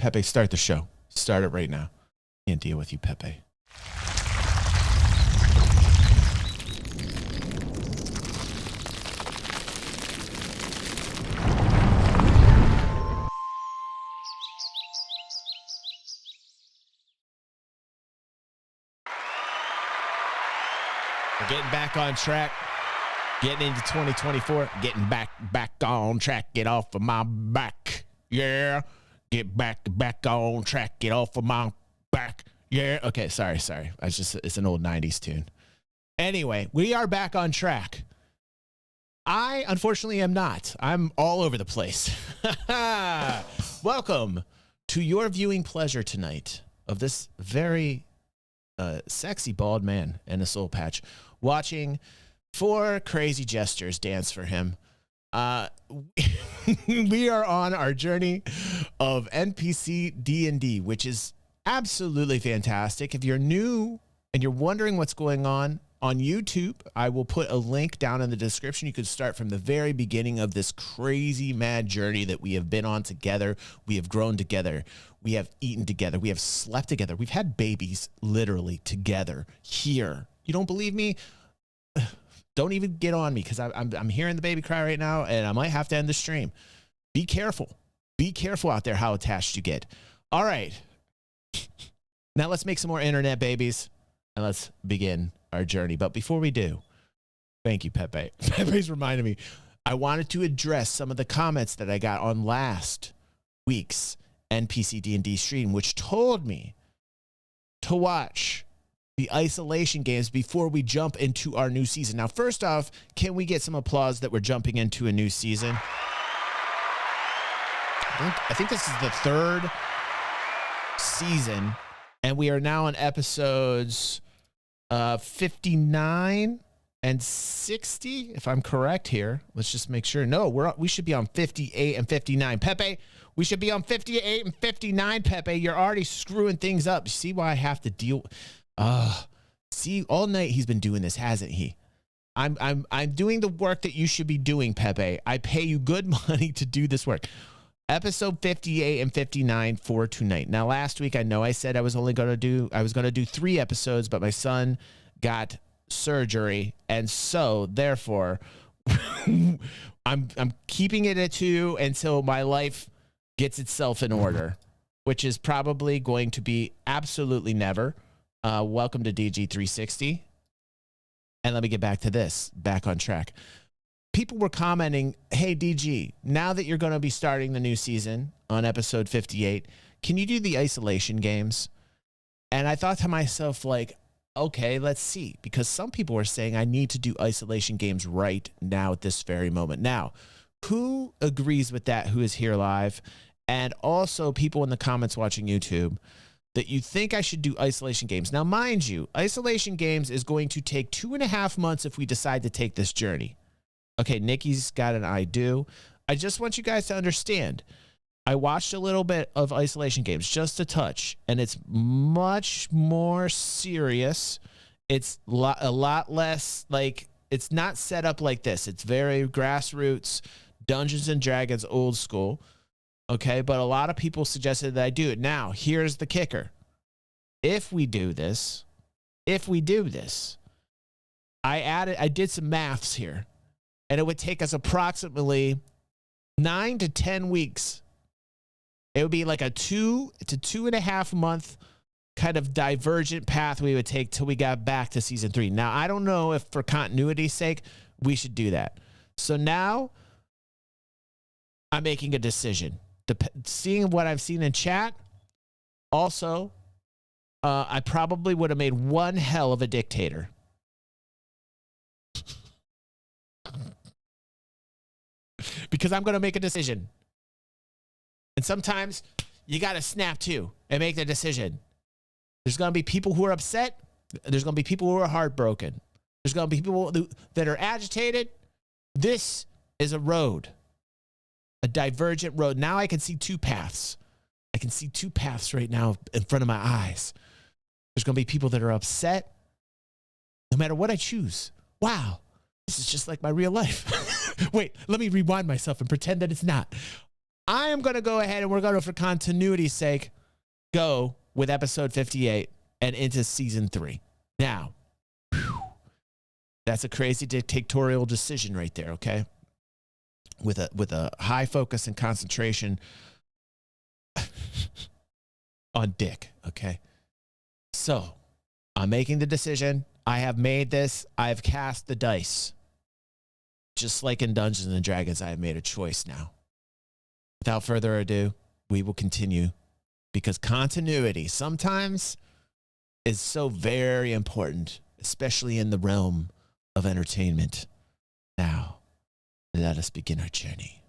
Pepe, start the show. Start it right now. Can't deal with you, Pepe. We're getting back on track. Getting into 2024. Getting back on track. Get off of my back. Yeah. Get back on track. Get off of my back. Yeah. Okay, sorry. It's an old 90s tune. Anyway, we are back on track. I, unfortunately, am not. I'm all over the place. Welcome to your viewing pleasure tonight of this very sexy bald man in a soul patch watching 4 crazy jesters dance for him. We are on our journey of NPC D&D, which is absolutely fantastic. If you're new and you're wondering what's going on YouTube, I will put a link down in the description. You could start from the very beginning of this crazy mad journey that we have been on together. We have grown together. We have eaten together. We have slept together. We've had babies literally together here. You don't believe me? Don't even get on me, because I'm hearing the baby cry right now, and I might have to end the stream. Be careful. Be careful out there how attached you get. All right. Now let's make some more internet babies, and let's begin our journey. But before we do, thank you, Pepe. Pepe's reminded me. I wanted to address some of the comments that I got on last week's NPC D&D stream, which told me to watch the isolation games before we jump into our new season. Now, first off, can we get some applause that we're jumping into a new season? I think this is the 3rd season, and we are now on episodes 59 and 60, if I'm correct here. Let's just make sure. No, we should be on 58 and 59. Pepe, we should be on 58 and 59, Pepe. You're already screwing things up. See why I have to deal... see, all night he's been doing this, hasn't he? I'm doing the work that you should be doing, Pepe. I pay you good money to do this work. Episode 58 and 59 for tonight. Now, last week, I know I said I was going to do 3 episodes, but my son got surgery, and so therefore I'm keeping it at 2 until my life gets itself in order, which is probably going to be absolutely never. Welcome to DG360. And let me get back to this, back on track. People were commenting, hey, DG, now that you're going to be starting the new season on episode 58, can you do the isolation games? And I thought to myself, like, okay, let's see. Because some people were saying I need to do isolation games right now at this very moment. Now, who agrees with that, who is here live? And also people in the comments watching YouTube, that you think I should do isolation games. Now, mind you, isolation games is going to take 2.5 months if we decide to take this journey. Okay, Nikki's got an I do. I just want you guys to understand. I watched a little bit of isolation games, just a touch, and it's much more serious. It's a lot less, like, it's not set up like this. It's very grassroots, Dungeons and Dragons, old school. Okay, but a lot of people suggested that I do it. Now, here's the kicker. If we do this, I did some maths here, and it would take us approximately 9 to 10 weeks. It would be like a 2 to 2.5 month kind of divergent path we would take till we got back to season 3. Now, I don't know if for continuity's sake, we should do that. So now I'm making a decision. Seeing what I've seen in chat, also, I probably would have made one hell of a dictator. Because I'm going to make a decision. And sometimes you got to snap too and make the decision. There's going to be people who are upset. There's going to be people who are heartbroken. There's going to be people that are agitated. This is a road. A divergent road. Now I can see 2 paths. I can see 2 paths right now in front of my eyes. There's going to be people that are upset no matter what I choose. Wow, this is just like my real life. Wait, let me rewind myself and pretend that it's not. I am going to go ahead and we're going to, for continuity's sake, go with episode 58 and into season 3. Now, that's a crazy dictatorial decision right there, okay? With a high focus and concentration on Dick, okay? So, I'm making the decision. I have made this. I've cast the dice. Just like in Dungeons and Dragons, I have made a choice now. Without further ado, we will continue because continuity sometimes is so very important, especially in the realm of entertainment. Now, let us begin our journey.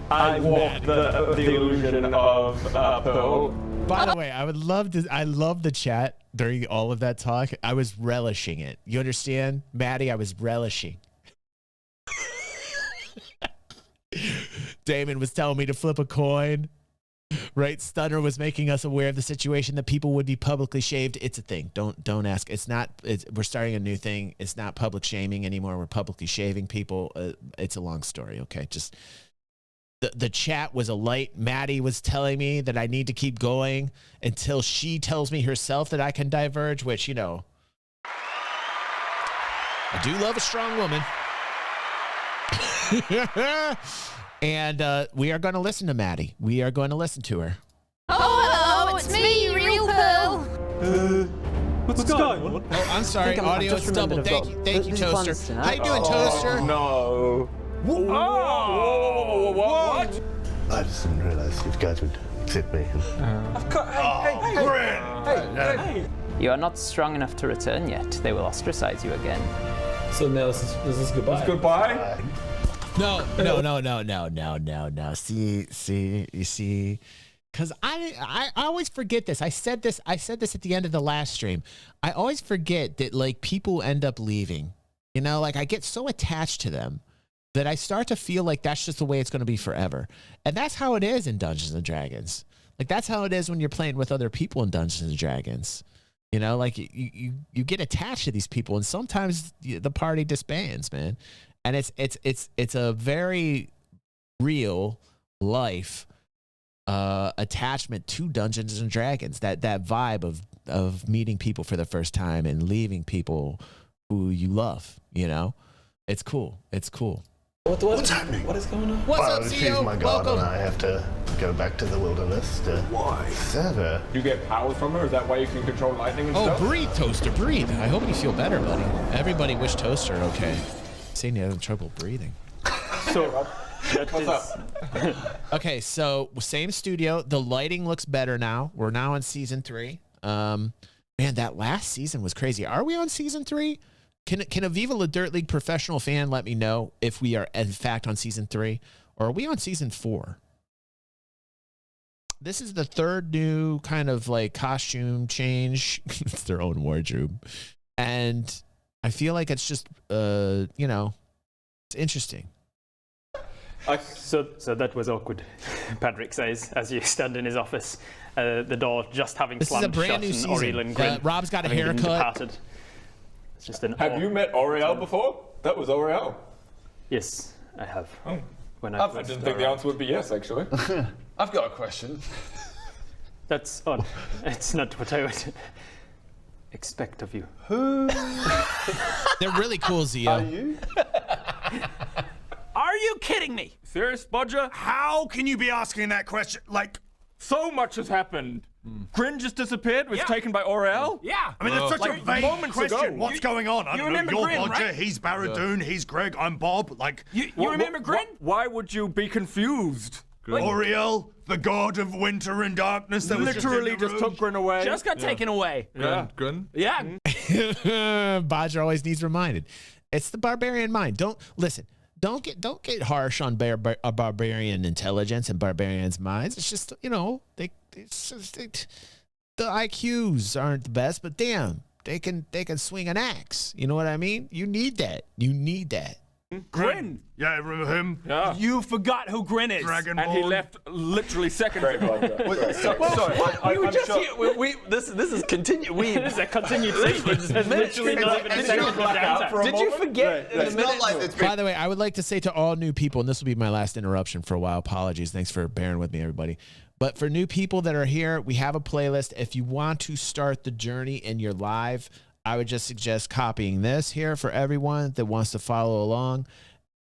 I walk the illusion of Pearl. By the way, I love the chat during all of that talk. I was relishing it. You understand? Maddie, I was relishing. Damon was telling me to flip a coin. Right? Stunner was making us aware of the situation that people would be publicly shaved. It's a thing. Don't ask. We're starting a new thing. It's not public shaming anymore. We're publicly shaving people. It's a long story. Okay. Just the chat was a light. Maddie was telling me that I need to keep going until she tells me herself that I can diverge, which, you know, I do love a strong woman. And we are going to listen to Maddie. We are going to listen to her. Oh, hello, it's me, Real Pearl. What's going on? Oh, I'm sorry. Audio is double. Thank you, Toaster. How you doing, Toaster? No. What? I just didn't realize you guys would accept me. Hey. You are not strong enough to return yet. They will ostracize you again. So now this is goodbye. It's goodbye? No. See, you see, because I always forget this. I said this at the end of the last stream. I always forget that, like, people end up leaving. You know, like, I get so attached to them that I start to feel like that's just the way it's going to be forever. And that's how it is in Dungeons and Dragons. Like, that's how it is when you're playing with other people in Dungeons and Dragons. You know, like, you get attached to these people, and sometimes the party disbands, man. And it's a very real life attachment to Dungeons and Dragons. That vibe of meeting people for the first time and leaving people who you love. You know, it's cool. It's cool. What's happening? What is going on? What's I up, refuse CEO? my god Welcome. and I have to go back to the wilderness to sever. You get powers from her? Is that why you can control lightning and Oh, stuff? breathe, Toaster, breathe. I hope you feel better, buddy. Everybody wish Toaster okay. Seeing you having trouble breathing. So, What's up? Okay, so same studio. The lighting looks better now. We're now on season 3. Man, that last season was crazy. Are we on season 3? Can a Viva La Dirt League professional fan let me know if we are in fact on season 3, or are we on season 4? This is the third new kind of like costume change. It's their own wardrobe, and I feel like it's just you know, it's interesting. so that was awkward, Padrick says, as you stand in his office, the door just having This is a slammed brand shut new and season. Aurelian grin. Rob's got a having been haircut. departed. It's just an Have you met Oriel before? That was Oriel. Yes, I have. Oh. When I first didn't think the answer would be yes, actually. I've got a question. That's odd. It's not what I would expect of you. They're really cool, Zio. Are you? Are you kidding me? Serious, Bodger? How can you be asking that question? Like, So much has happened. Grin just disappeared, was Yeah. taken by Oriel. yeah. I mean, that's such Like, a vague moments ago. question. What's going on? I you don't know. remember You're Grin, Bodger, right? he's Baradoon, he's Greg, I'm Bob. Like, You remember Grin? Why would you be confused? Oriel, the god of winter and darkness that was Literally just took Grin away. Just got taken away. Grin? Yeah. Bodger always needs reminded. It's the barbarian mind. Don't get harsh on barbarian intelligence and barbarians' minds. It's just, you know, the IQs aren't the best, but damn, they can swing an axe. You know what I mean? You need that. Grin. Yeah, remember him? Yeah. You forgot who Grin is. Dragonborn. And he left literally seconds ago. This is continue. This is a continued scene. It's literally not even a second for downtime. Did you forget? It's not like it's By the way, I would like to say to all new people, and this will be my last interruption for a while. Apologies. Thanks for bearing with me, everybody. But for new people that are here, we have a playlist. If you want to start the journey in your live, I would just suggest copying this here for everyone that wants to follow along.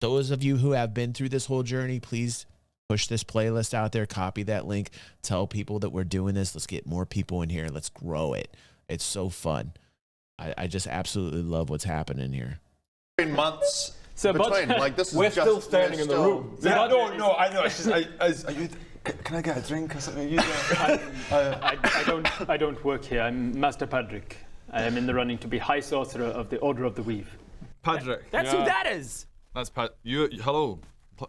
Those of you who have been through this whole journey, please push this playlist out there. Copy that link. Tell people that we're doing this. Let's get more people in here. Let's grow it. It's so fun. I just absolutely love what's happening here. months So between. Like this is We're just, still standing in the room. Yeah, No, I know. It's just, are you? Can I get a drink or something? You I don't work here. I'm Master Padrick. I am in the running to be High Sorcerer of the Order of the Weave. Padrick. That's who that is. That's You. Hello.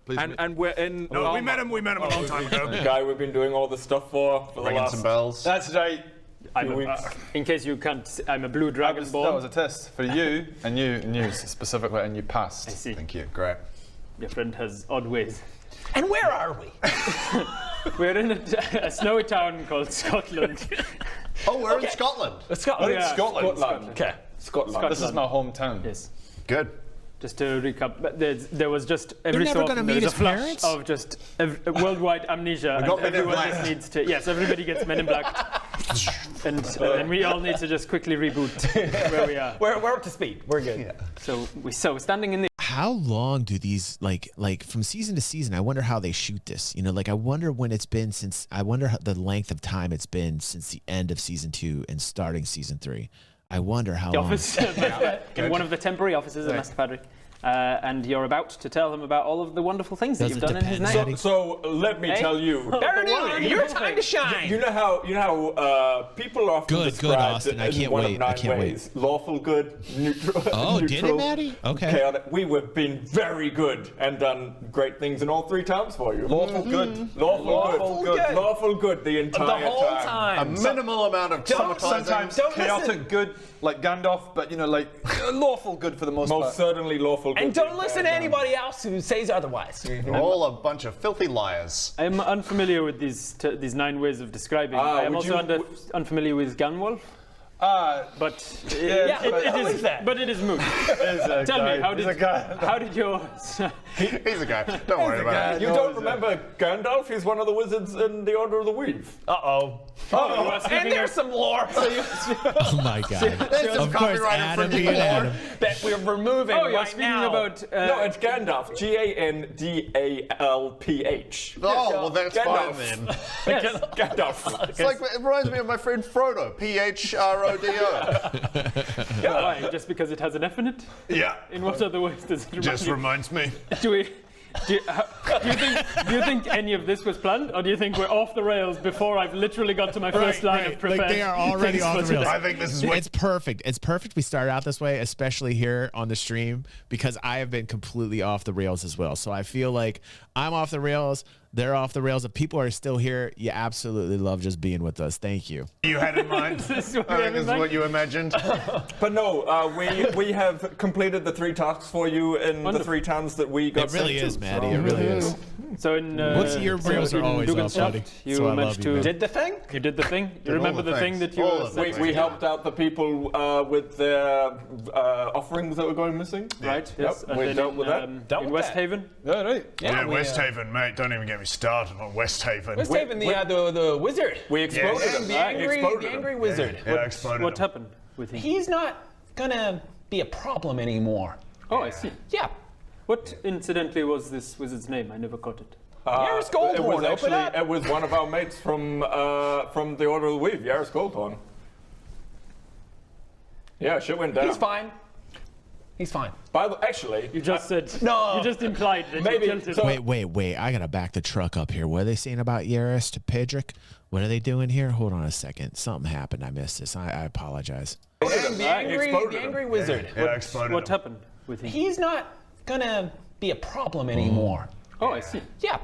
Please. And we're in. No, we met him a long time ago. The guy we've been doing all this stuff for the ringing last. some bells. That's right. In case you can't, I'm a blue That was dragonborn. a test for you and you specifically, and you passed. I see. Thank you. Great. Your friend has odd ways. And where are we? We're in a snowy town called Scotland. Oh, we're in Scotland. Scotland. Yeah, Scotland. Okay. Scotland. This is my hometown. Yes. Good. Just to recap, but there was just every never so gonna often meet there's a his flash parents? of just worldwide amnesia, and got Men in everyone Black. just needs to. Yes, everybody gets Men in Black, and we all need to just quickly reboot where we are. We're up to speed. We're good. Yeah. So standing in the. How long do these like from season to season? I wonder how they shoot this. You know, like I wonder when it's been since. I wonder the length of time it's been since the end of season 2 and starting season 3. I wonder how long. Office in one of the temporary offices of Master Padrick. And you're about to tell him about all of the wonderful things that Does you've it done in his depend, name. Daddy? So let me tell you. Baron, your time to shine. You know how people are often Good, described Austin. I in can't one wait. of 9 I can't wait. ways: lawful good, neutral. Oh, did it, neutral, Maddie? Okay. Chaotic. We have been very good and done great things in all 3 towns for you. Lawful good, lawful good, lawful good the entire The whole A time. minimal amount of traumatizing. Sometimes Don't chaotic listen. good, like Gandalf, but like lawful good for the most part. Most certainly lawful. And don't listen to anybody else who says otherwise. We're all a bunch of filthy liars. I am unfamiliar with these 9 ways of describing. I am would also you- unfamiliar with Gunwolf, but Yeah, it who is that? But it is moot. Tell me, how did your He's a guy. Don't worry about it. You don't remember Gandalf? He's one of the wizards in the Order of the Weave. Uh-oh. And there's some lore Oh my God! There's some Of course, copyright Adam infringement. being Adam. that we're removing Oh, you're right speaking now. about No, it's Gandalf. Gandalph. Oh, well, that's Gandalf. fine then. yes. Gandalf. It's like, it reminds me of my friend Frodo. Phrodo. Why? Just because it has an F in it? Yeah. In what other ways does it remind Just you? reminds me. Do you think any of this was planned, or do you think we're off the rails before I've literally got to my first line of prepared? Like they are already things off for the rails. today? I think this is what. It's perfect. It's perfect we start out this way, especially here on the stream, because I have been completely off the rails as well. So I feel like I'm off the rails. They're off the rails. If people are still here, you absolutely love just being with us. Thank you. You had in mind. This is what I we think have in this is mind. what you imagined. But no, we have completed the 3 tasks for you in the 3 towns that we got It really sent is, to, Maddie. so- It really is. So in What's your rails are in always off, Dugan's buddy. Shaft, That's you why I love managed you, to man. Did the thing? You did the thing. You all remember the the thing things. that you All were of them. We helped out the people with their offerings that were going missing. right? Yes. Yep, we then dealt with that. Dealt in with West that. Haven. Yeah, right. Yeah, we, West Haven, mate. Don't even get me started on West Haven. Let's tape in the wizard. We exploded Yes. him. The angry, Exploded the him. angry wizard. Yeah, I exploded What him. happened with him? He's not gonna be a problem anymore. Oh, I see. Yeah. What incidentally was this wizard's name? I never caught it. Yaris Goldhorn, It was open actually up. it was one of our mates from the Order of the Weave, Yaris Goldhorn. Yeah, shit went down. He's fine. He's fine. Actually, You just said. No. You just implied that Maybe- you killed him. so- Wait. I gotta back the truck up here. What are they saying about Yaris to Padrick? What are they doing here? Hold on a second. Something happened. I missed this. I apologize. The exploded him. angry wizard. Yeah, I exploded What him. happened with him? He's not gonna be a problem anymore. Oh, I see. Yeah.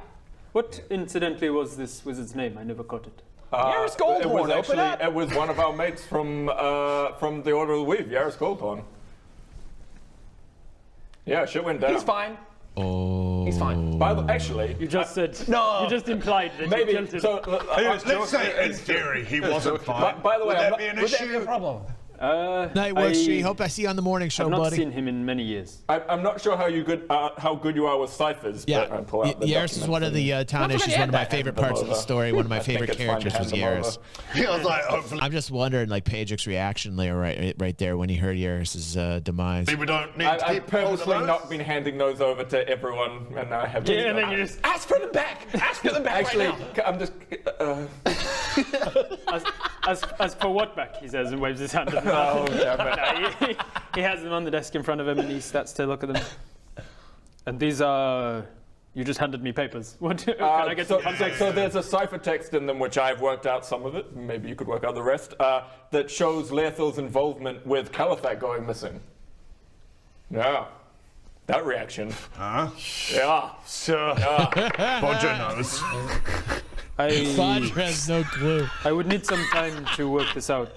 What incidentally was this wizard's name? I never caught it. Yaris it Goldhorn, was open actually up. it was one of our mates from the Order of the Weave, Yaris Goldhorn. Yeah, shit went down. He's fine. Oh. He's fine. Actually, You just said. No. You just implied that maybe. you tilted. So Let's say in theory he wasn't fine. by the way, would I'm that be an Would that be a issue? problem? Night work, She. Hope I see you on the morning show, I've not buddy. seen him in many years. I'm not sure how good you are with ciphers. Yeah, but I'll pull out the Yaris is one of the town issues. One of my favorite parts of the story. One of my favorite characters was Yaris. I was like, hopefully I'm just wondering, like Padrick's reaction there, right there when he heard Yaris's demise. we don't need to I've keep purposely hold of not those. been handing those over to everyone, and I have. Yeah, and then you just. Ask for them back. Ask for them back Actually, right now. I'm just. As for what back, he says, and waves his hand at the Oh, damn it. No, he has them on the desk in front of him, and he starts to look at them. And these are. You just handed me papers. What? Can I get some context? So there's a ciphertext in them, which I've worked out some of it. Maybe you could work out the rest. That shows Laethal's involvement with Caliphate going missing. Yeah. That reaction. Huh? Yeah. Sure. Bodger knows. Bodger has no clue. I would need some time to work this out.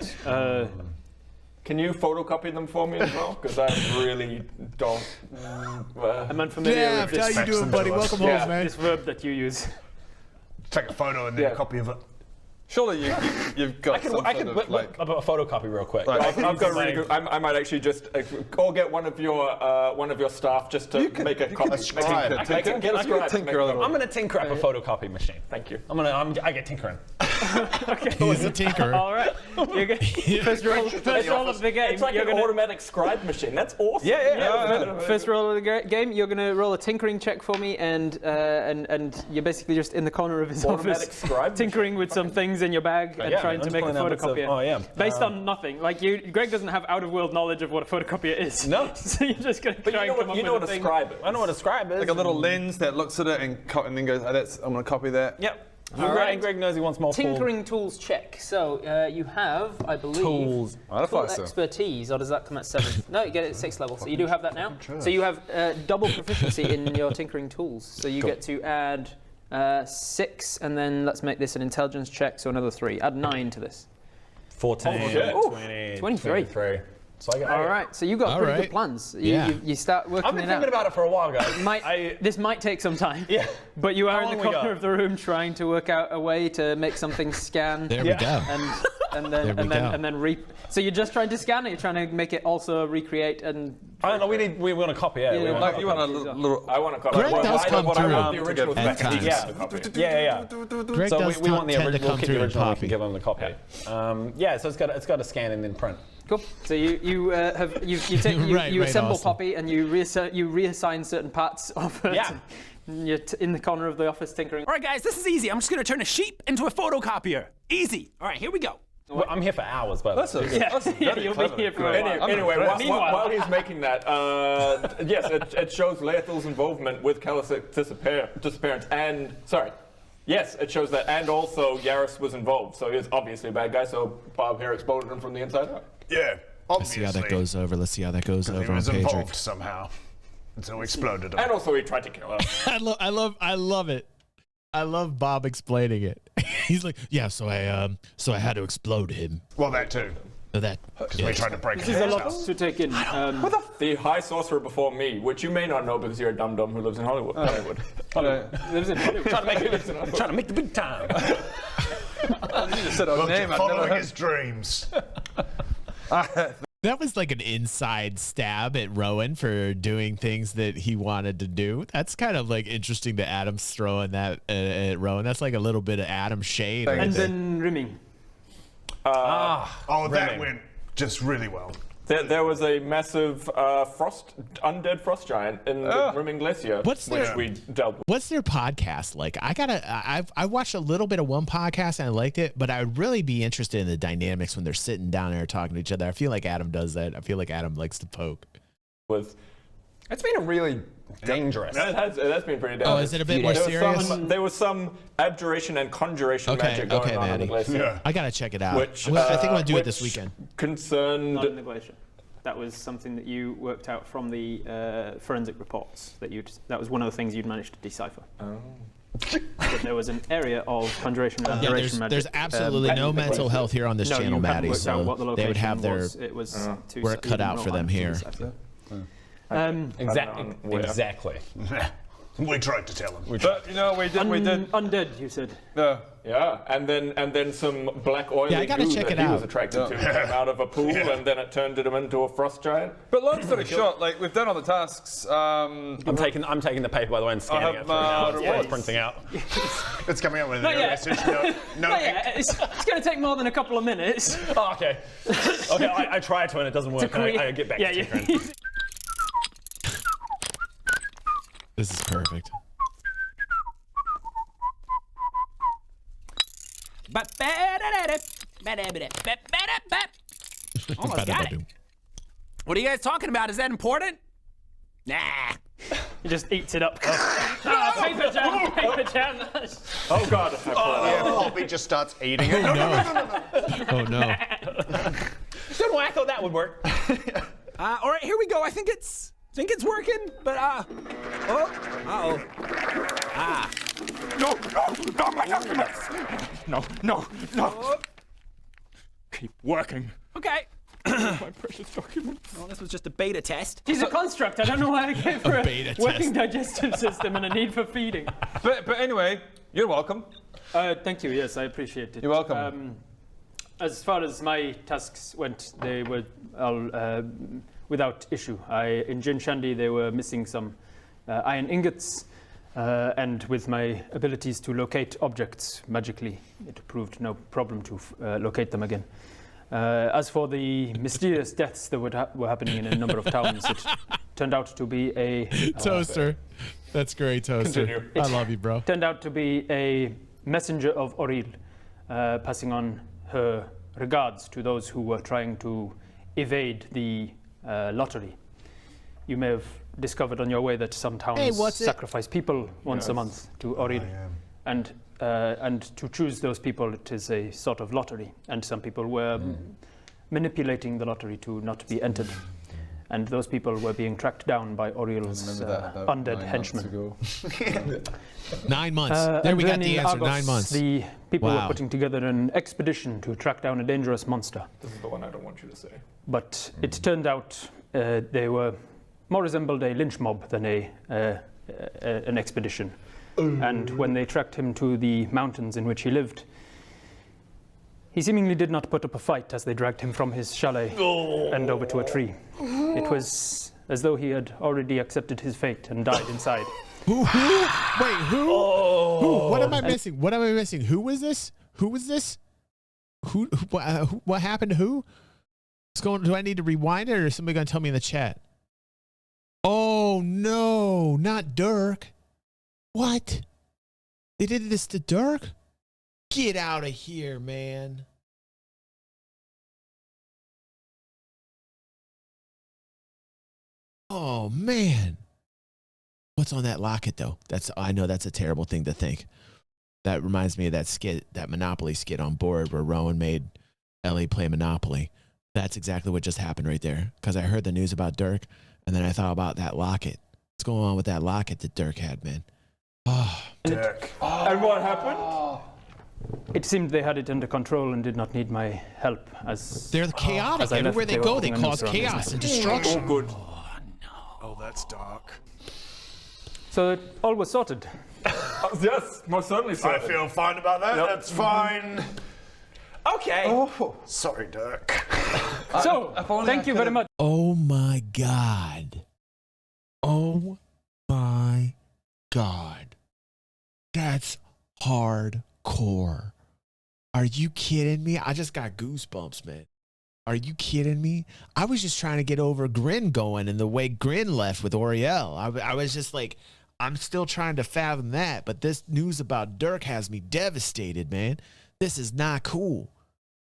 Can you photocopy them for me as well? Because I really don't. I'm unfamiliar Yeah, with how this, you doing, buddy? Welcome home, man. this verb that you use. Take a photo and then a copy of it. Surely you've got I can whip up a photocopy real quick. Like, I've got really good. I might actually just go get one of your staff just to make a copy. scribe. I can get a scribe. to make a copy. I'm gonna tinker up a photocopy machine. Thank you. I get tinkering. He's a tinker. All right. First roll of the game. It's like you're an gonna, automatic scribe machine. That's awesome. First roll of the game. You're gonna roll a tinkering check for me, and you're basically just in the corner of his Automatic office, scribe tinkering with some things in your bag and trying to make a photocopier. Based on nothing. Like Greg doesn't have out-of-world knowledge of what a photocopier is. No. So you're just gonna try and come up with what a a thing. scribe is. I know what a scribe is. like a little lens that looks at it and then goes, oh, I'm going to copy that. Yep. Alright. Greg knows he wants multiple. Tinkering tools check. So you have, I believe, Tools. I full thought so. expertise, or does that come at 7th? No, you get it at 6th level. So you do have that now. So you have double proficiency in your tinkering tools. So you get to add 6, and then let's make this an intelligence check. So another 3. Add 9 to this. 14, shit. 20, 23. So I got All right. So you got pretty right. good plans. Yeah. You start working I've been it thinking out. about it for a while, guys. This might take some time. Yeah. But you are How in the long we corner got? of the room trying to work out a way to make something scan. There we go. And There we go. then so you're just trying to scan it. You're trying to make it also recreate and. I don't know. We want a copy. Yeah. Yeah, we want Like a you copy. want a little. I want to copy. Greg does come what I through want the original at spec. times. Yeah. Copy. Yeah. Greg So does we want the tend to original. come We'll keep through the and original. We copy. can give them the copy. So it's got a scan and then print. Cool. So you assemble awesome. Poppy and you reassign certain parts of her. Yeah. You're in the corner of the office tinkering. All right, guys, this is easy. I'm just going to turn a sheep into a photocopier. Easy. All right, here we go. Well, I'm here for hours, by the way. Yeah, you'll be here for a while. Anyway, Meanwhile- while he's making that, yes, it shows Laethal's involvement with Caliph's disappearance, and yes, it shows that, and also Yaris was involved. So he's obviously a bad guy. So Bob here exploded him from the inside out. Yeah, Let's see how that goes over. Let's see how that goes He over on was involved Padrick. somehow. And so exploded him. And also he tried to kill her. I love it. I love Bob explaining it. He's like, yeah, so I had to explode him. Well, that too. That Because we tried to break This his is a lot house. to take in. The high sorcerer before me, which you may not know because you're a dum-dum who lives in Hollywood. Lives in Hollywood. Trying to make the big time. Said our Look, name. I've following never heard. his dreams. That was like an inside stab at Rowan for doing things that he wanted to do. That's kind of like interesting that Adam's throwing that at Rowan. That's like a little bit of Adam shade. Right And there. then rimming. That went just really well. There was a massive undead frost giant in the Rimming Glacier, What's which their- we dealt with. What's their podcast like? I watched a little bit of one podcast and I liked it, but I would really be interested in the dynamics when they're sitting down there talking to each other. I feel like Adam does that. I feel like Adam likes to poke. It's been a really dangerous. That's been pretty dangerous. Oh, is it a bit more serious? There was some abjuration and conjuration magic going on in the glacier. Yeah. I gotta check it out. Which, I think I'm gonna do it which this weekend. Concerned. Not in the glacier. That was something that you worked out from the forensic reports. That was one of the things you'd managed to decipher. Oh. That there was an area of conjuration and abjuration magic. There's absolutely no mental health here on this channel, you haven't Maddie. worked out So what the they would location have their was. It was too work cut out for them here. Exactly. We tried to tell him. But you know, we did. Undead, you said. Yeah, and then some black oil I gotta goo check that it he was out. attracted to came out of a pool, and then it turned him into a frost giant. But long story short, like we've done all the tasks. I'm taking the paper by the way and scanning it for now. It's printing out. It's coming out with a message. No ink. It's going to take more than a couple of minutes. Oh, okay. Okay, I try to and it doesn't work. I get back to tinkering. This is perfect. Almost got it. What are you guys talking about? Is that important? Nah. He just eats it up. Paper jam, paper jam. Oh God! Poppy just starts eating it. Oh no. Don't know why I thought that would work. All right, here we go. I think it's working, but No, not my documents. No. Keep working. okay. My precious documents. Well, this was just a beta test. He's a construct. I don't know why I gave her beta a working digestive system and a need for feeding. But anyway, you're welcome. Thank you. Yes, I appreciate it. You're welcome. As far as my tasks went, they were all without issue. In Jinshandi, they were missing some iron ingots, and with my abilities to locate objects magically, it proved no problem to locate them again. As for the mysterious deaths that were happening in a number of towns, it turned out to be a... Toaster. That's great, Toaster. Continue. I love you, bro. Turned out to be a messenger of Oril, passing on her regards to those who were trying to evade the lottery. You may have discovered on your way that some towns sacrifice people once a month to Oril. And to choose those people, it is a sort of lottery. And some people were manipulating the lottery to not be entered. And those people were being tracked down by Oriel's undead henchmen. 9 months. There we got the answer. Argos, 9 months. The people were putting together an expedition to track down a dangerous monster. This is the one I don't want you to say. But it turned out they were more resembled a lynch mob than an expedition. And when they tracked him to the mountains in which he lived, he seemingly did not put up a fight as they dragged him from his chalet and over to a tree. It was as though he had already accepted his fate and died inside. Who? Wait, who? Who? What am I missing? What am I missing? Who was this? Who was this? Who what happened to who? What's going? Do I need to rewind it, or is somebody going to tell me in the chat? Oh, no, not Dirk. What? They did this to Dirk? Get out of here, man. Oh, man. What's on that locket, though? I know that's a terrible thing to think. That reminds me of that skit, that Monopoly skit on board where Rowan made Ellie play Monopoly. That's exactly what just happened right there. Because I heard the news about Dirk, and then I thought about that locket. What's going on with that locket that Dirk had, man? Oh, Dirk. And what happened? It seemed they had it under control and did not need my help. As they're chaotic. as I Everywhere left, they go, they were cause chaos and destruction. Oh, good. Oh, that's dark. So it all was sorted. Yes, most certainly so. I feel fine about that. Yep. That's fine. Okay. Oh, sorry, Dirk. So, thank you very much. Oh, my God. Oh, my God. That's hardcore. Are you kidding me? I just got goosebumps, man. Are you kidding me? I was just trying to get over Grin going and the way Grin left with Oriel. I was just like, I'm still trying to fathom that. But this news about Dirk has me devastated, man. This is not cool.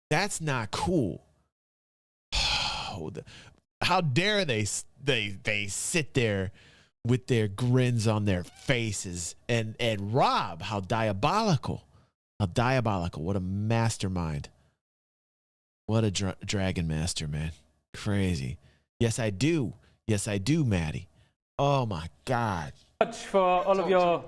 That's not cool. How dare they sit there with their grins on their faces and Rob, how diabolical. What a mastermind. What a dragon master, man. Crazy. Yes, I do, Maddie. Oh my God. For all of your...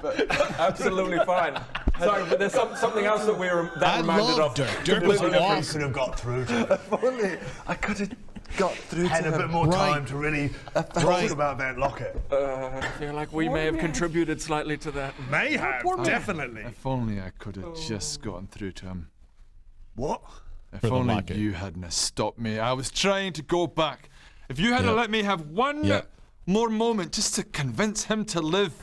Absolutely fine. Sorry, but there's something else that we were reminded of. Dirk was awesome. Could have got through to If only I could have. got through Had to a him. bit more time to really talk about that locket. I feel like we may have contributed slightly to that. May have, definitely. If only I could have just gotten through to him. What? If only you hadn't stopped me. I was trying to go back. If you had let me have one more moment just to convince him to live.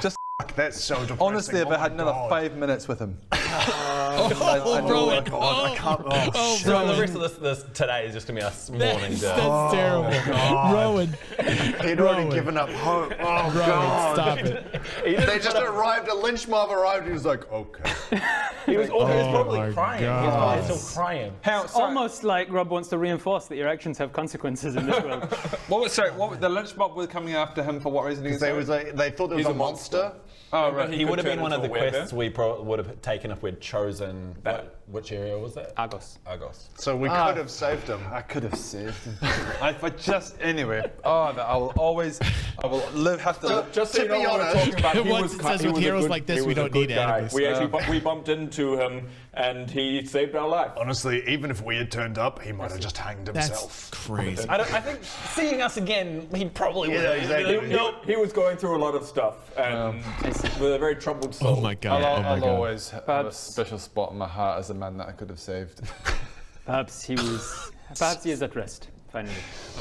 Just that's so depressing. honestly, if I had another 5 minutes with him. Rowan. I can't. So the rest of this today is just gonna be us mourning. That's terrible. Rowan. He'd already given up hope. Oh, God. Stop it. They just arrived, a lynch mob arrived, he was like, okay. He was probably crying. He was God. probably still crying. Almost like Rob wants to reinforce that your actions have consequences in this world. What was the lynch mob was coming after him for what reason? Because they thought there was a monster. Oh, right. He would have been one of the into a quests we would have taken if we'd chosen. Which area was that? Argos. So we could have saved him. I could have saved him. Anyway. I will have to live. Just so you know what we're talking about, Once it says with heroes like this, we don't need enemies. We actually we bumped into him, and he saved our life. Honestly, even if we had turned up, he might have just hanged himself. That's crazy. I think seeing us again, he probably would. He was going through a lot of stuff, and with a very troubled soul. Oh my God. I'll always have a special spot in my heart as a man that I could have saved. Perhaps he is at rest, finally.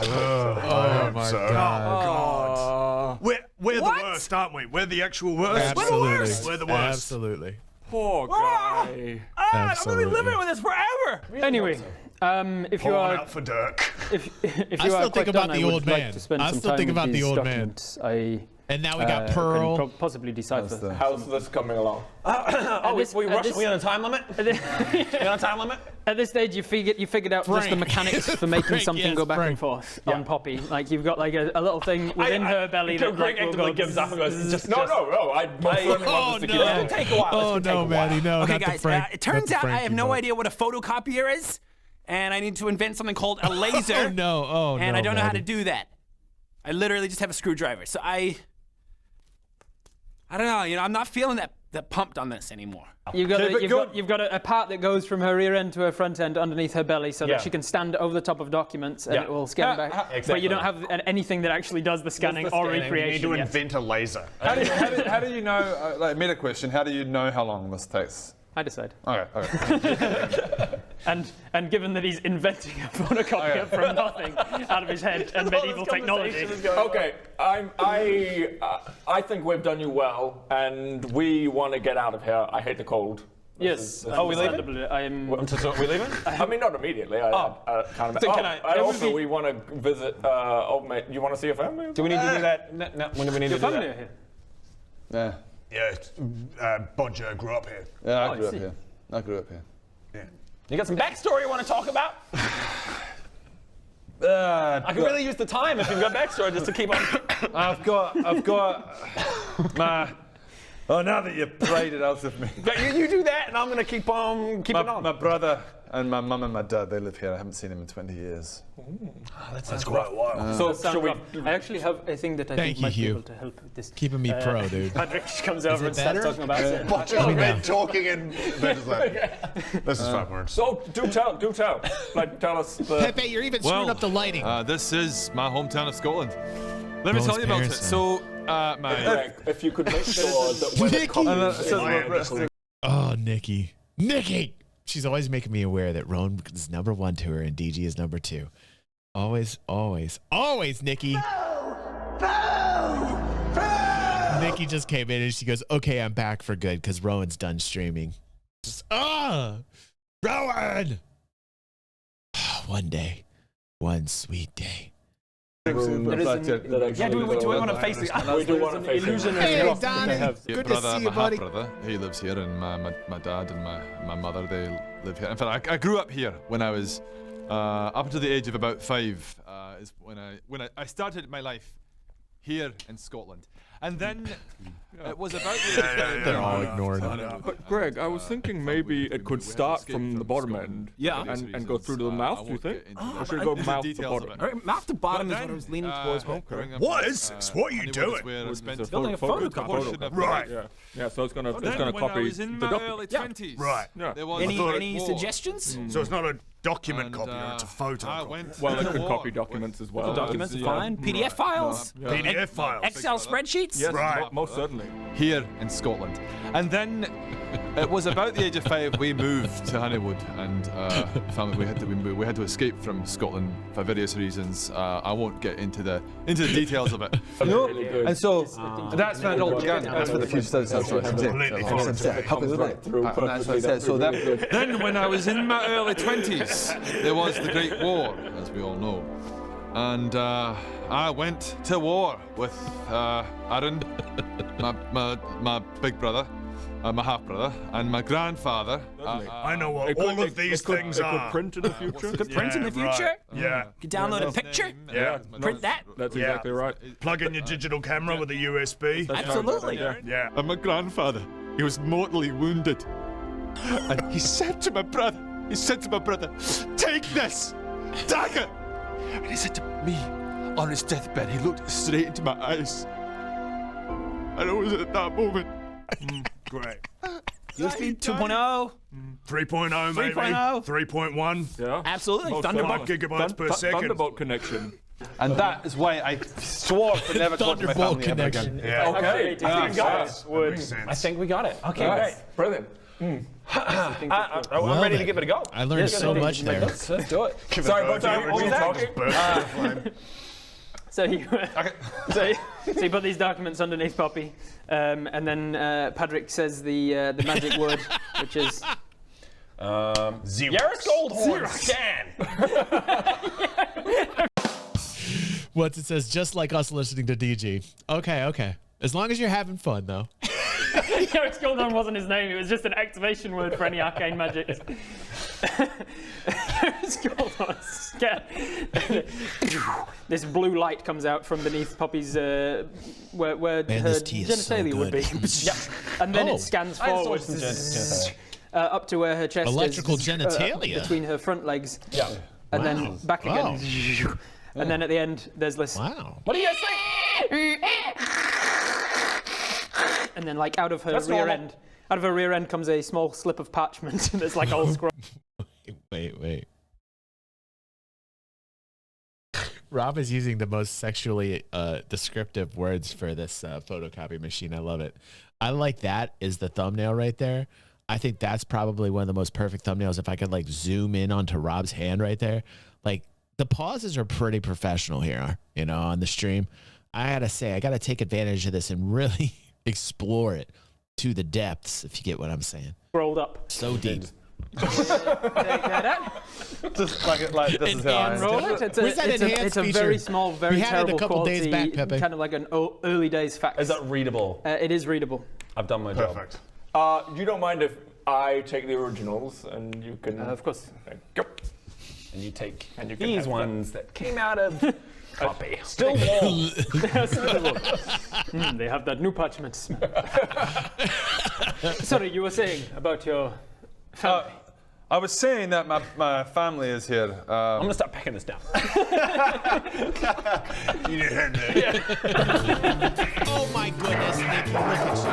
Oh my God. We're the worst, aren't we? We're the actual worst. Absolutely. We're the worst. Absolutely. Poor guy. I'm gonna be living with this forever. Anyway, if you are out for Dirk. if I you still are think quite about done, the I would old like man. to spend I some still time think with about the these old man. documents. And now we got Pearl. Can possibly decipher. How's this coming along? We on a time limit? We on a time limit? At this stage, you figured out just the mechanics for making something go back and forth on Poppy. Like you've got like a little thing within her belly that Greg will actively go gives up and goes, No. I most certainly want this to keep going. take a while. Oh no, Maddie, no. Okay, not the guys. Frank, It turns not out the I have Frankie no vote. idea what a photocopier is, and I need to invent something called a laser. Oh no. Oh no. And I don't know how to Maddie. do that. I literally just have a screwdriver. So I don't know. I'm not feeling that pumped on this anymore. You've got a part that goes from her rear end to her front end underneath her belly, so that she can stand over the top of documents and it will scan back. But you don't have anything that actually does the scanning or recreation. You need to yet. invent a laser. How do you know? Like meta question. How do you know how long this takes? I decide. Okay. And given that he's inventing a photocopier from nothing out of his head and medieval technology. Okay, I think we've done you well, and we want to get out of here. I hate the cold. Yes. We leaving? We leaving? I mean, not immediately. We want to visit old mate. You want to see your family? Do we need to do that? No, when do we need to do family that? are here. Yeah. Yeah, Bodger grew up here. Yeah, I grew up here. Yeah. You got some backstory you want to talk about? I could really use the time if you've got backstory just to keep on. I've got my. Oh, now that you've prayed it out of me. You do that, and I'm going to keep on keeping on. My brother and my mum and my dad, they live here. I haven't seen them in 20 years. That's quite a while. So shall we? I actually have a thing that I think might be able to help with this. Keeping me pro, dude. Padrick just comes over and starts talking about it. Bodger's been talking and they're just like, this is 5 words. So do tell. Like tell us. Pepe, you're even screwing up the lighting. This is my hometown of Scotland. Let me tell you about it. So, if you could make sure that when it comes Oh, Nikki. She's always making me aware that Roan is number 1 to her and DG is number 2. Always, Nikki. Nikki just came in and she goes, okay, I'm back for good because Rowan's done streaming. Rowan! One sweet day. Do we want to face it? We do want to face it. Hey, Donnie. Good to see you, buddy. Brother, he lives here, and my dad and my mother, they live here. In fact, I grew up here when I was up to the age of about 5. Is when I started my life here in Scotland. And then it was about the They're all ignoring it. But Greg, I was thinking maybe it could start from the bottom end. And go through to the mouth, do you think? Or should it go mouth to bottom? All right, mouth to bottom is what I was leaning towards. What is this? What are you doing? Building a photocopy. Right. Yeah, so it's gonna When copy I was in the my early document. 20s. Right. There was Any war. suggestions? So it's not a document copier, it's a photo. Well, it could copy documents as well. Documents are fine. PDF files. PDF files. Excel spreadsheets. Yes, Right. most certainly. Here in Scotland. And then it was about the age of 5 we moved to Honeywood, and family we had to escape from Scotland for various reasons. I won't get into the details of it. No, and so that's when it all began. That's what the future studies That's what I said. So Then when I was in my early 20s, there was the Great War, as we all know. And I went to war with Aaron, my big brother, my half-brother, and my grandfather. I know what all of these things are. It could print in the future. Could print in the future? Yeah. You can download a picture? Yeah. Print that? That's exactly right. Plug in your digital camera with a USB. Absolutely. Yeah. And my grandfather, he was mortally wounded. And he said to my brother, take this dagger. And he said to me, on his deathbed, he looked straight into my eyes. And it was at that moment. Great. USB 2.0. 3.0 maybe. 3.0. 3.1. Yeah. Absolutely. Most Thunderbolt. gigabytes per second. Thunderbolt connection. And that is why I swore to never talk to my Thunderbolt family ever connection. again. Yeah. Okay. I think we got it. I think we got it. Okay, great. Brilliant. I'm ready to give it a go. I learned so much there. Let's do it. Sorry, what was that? So you put these documents underneath Poppy, and then Padrick says the magic word, which is Yaris Goldhorn, scan. Once it says, just like us listening to DG. Okay. As long as you're having fun, though. Yaris Goldhorn wasn't his name, it was just an activation word for any arcane magic. Yaris Goldhorn, scan. This blue light comes out from beneath Poppy's, where her genitalia would be. Yeah. And then it scans forward. Up to where her chest Electrical is. genitalia. Between her front legs. Yeah. And then back again. And then at the end, there's this. Wow. What do you guys think? And then, like, out of her rear end comes a small slip of parchment that's like all scroll. Wait. Rob is using the most sexually descriptive words for this photocopy machine. I love it. I like that is the thumbnail right there. I think that's probably one of the most perfect thumbnails. If I could like zoom in onto Rob's hand right there, like the pauses are pretty professional here, you know, on the stream. I gotta say, I gotta take advantage of this and really explore it to the depths, if you get what I'm saying. Scrolled up. So deep. Take that out. Just like this is how I Roll it. It's a very small, very terrible quality, kind of like an early days fax. Is that readable? It is readable. I've done my job. Perfect. You don't mind if I take the originals and you can... Of course. Go. And you take can these ones that came out of copy. Still warm. They have that new parchment smell. Sorry, you were saying about your family. I was saying that my family is here. I'm going to start packing this down. You need a hand there. Oh my goodness, Nikki, look at you.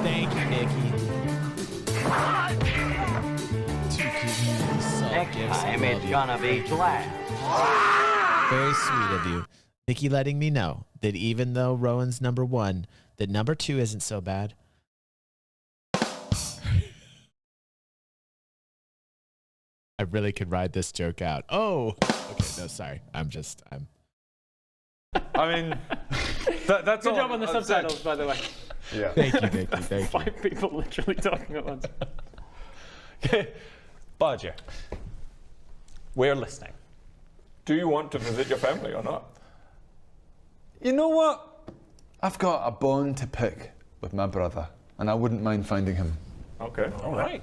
Thank you, Nikki. Next time it's gonna be class. Very sweet of you. Nikki letting me know that even though Rowan's number 1, that number 2 isn't so bad. I really could ride this joke out. Oh, okay, no, sorry. I mean, that's Good job on the subtitles, by the way. Yeah. Thank you, Nikki. Thank you. 5 people literally talking at once. Okay, Bodger. We're listening. Do you want to visit your family or not? You know what? I've got a bone to pick with my brother, and I wouldn't mind finding him. Okay. All right.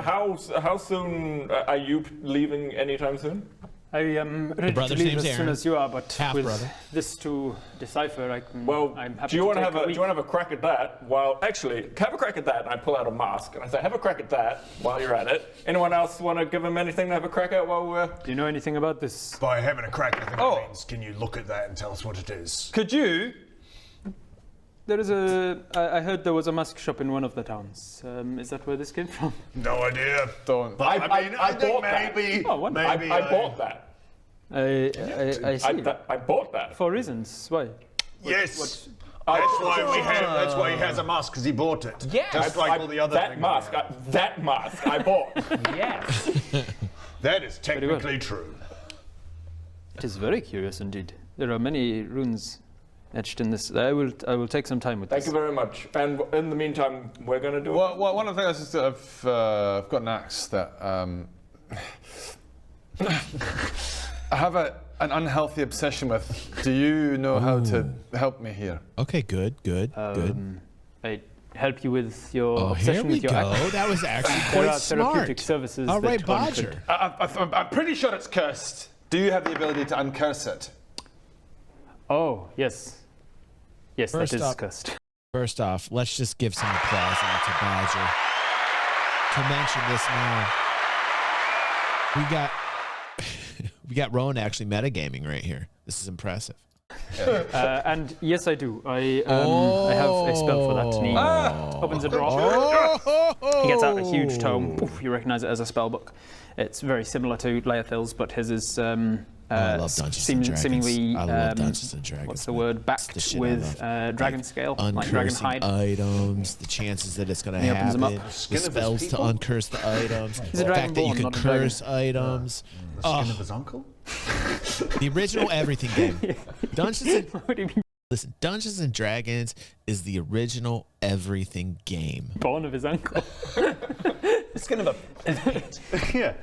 How soon are you leaving anytime soon? I am ready to leave as soon as you are, but Half with brother. this to decipher, I'm happy do you want to take have do you want to have a crack at that? Well, actually, have a crack at that, and I pull out a mask and I say, have a crack at that while you're at it. Anyone else want to give him anything to have a crack at while we're? Do you know anything about this? By having a crack, I think it means, can you look at that and tell us what it is? Could you? There is I heard there was a mask shop in one of the towns. Is that where this came from? No idea. Don't. But I think maybe. Oh, maybe I bought that. I see. I bought that. For reasons. Why? Yes. That's why he has a mask, because he bought it. Yes. Just like all the other that things. mask I bought. Yes. That is technically true. It is very curious indeed. There are many runes etched in this. I will take some time with this. Thank you very much. And in the meantime, we're going to do. Well, one of the things is that I've got an axe that I have an unhealthy obsession with. Do you know how to help me here? Okay, good. I help you with your here obsession we with your go. axe. That was actually There quite are therapeutic smart. services. All right, that one Bodger. could- I'm pretty sure it's cursed. Do you have the ability to uncurse it? Oh, yes. Yes, First that is off- cursed. First off, let's just give some applause out to Bodger. To mention this now, we got Rowan actually metagaming right here. This is impressive. And yes, I do. I have a spell for that. And he opens a drawer. He gets out a huge tome. Poof, you recognize it as a spell book. It's very similar to Laerthil's, but his is I love Dungeons and Dragons. seemingly I love Dungeons and Dragons. what's the word? Backed with dragon scale, like dragon Uncursing hide. items, the chances that it's going to He opens them happen, up. the Skin of his spells to people? uncurse the items, He's a the fact that you dragonborn, can not a dragon. curse items. The skin of his uncle? The original everything game. What do you mean? Listen, Dungeons and Dragons is the original everything game. Born of his uncle. Skin of a. Yeah.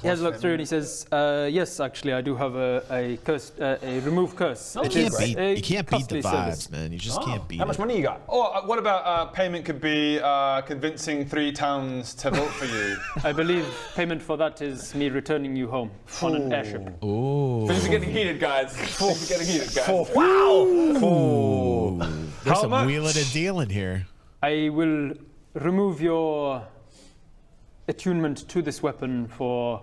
He has a look through and he says, "Yes, actually, I do have a curse, a remove curse. You It can't is beat, a you can't beat the costly service." vibes, man. You just can't beat How much it. money you got? Or what about payment could be convincing 3 towns to vote for you? I believe payment for that is me returning you home on an airship. Ooh. Things are getting heated, guys. Things are getting heated, guys. Wow! Ooh. There's How some much? wheeling and dealing here. I will remove your attunement to this weapon for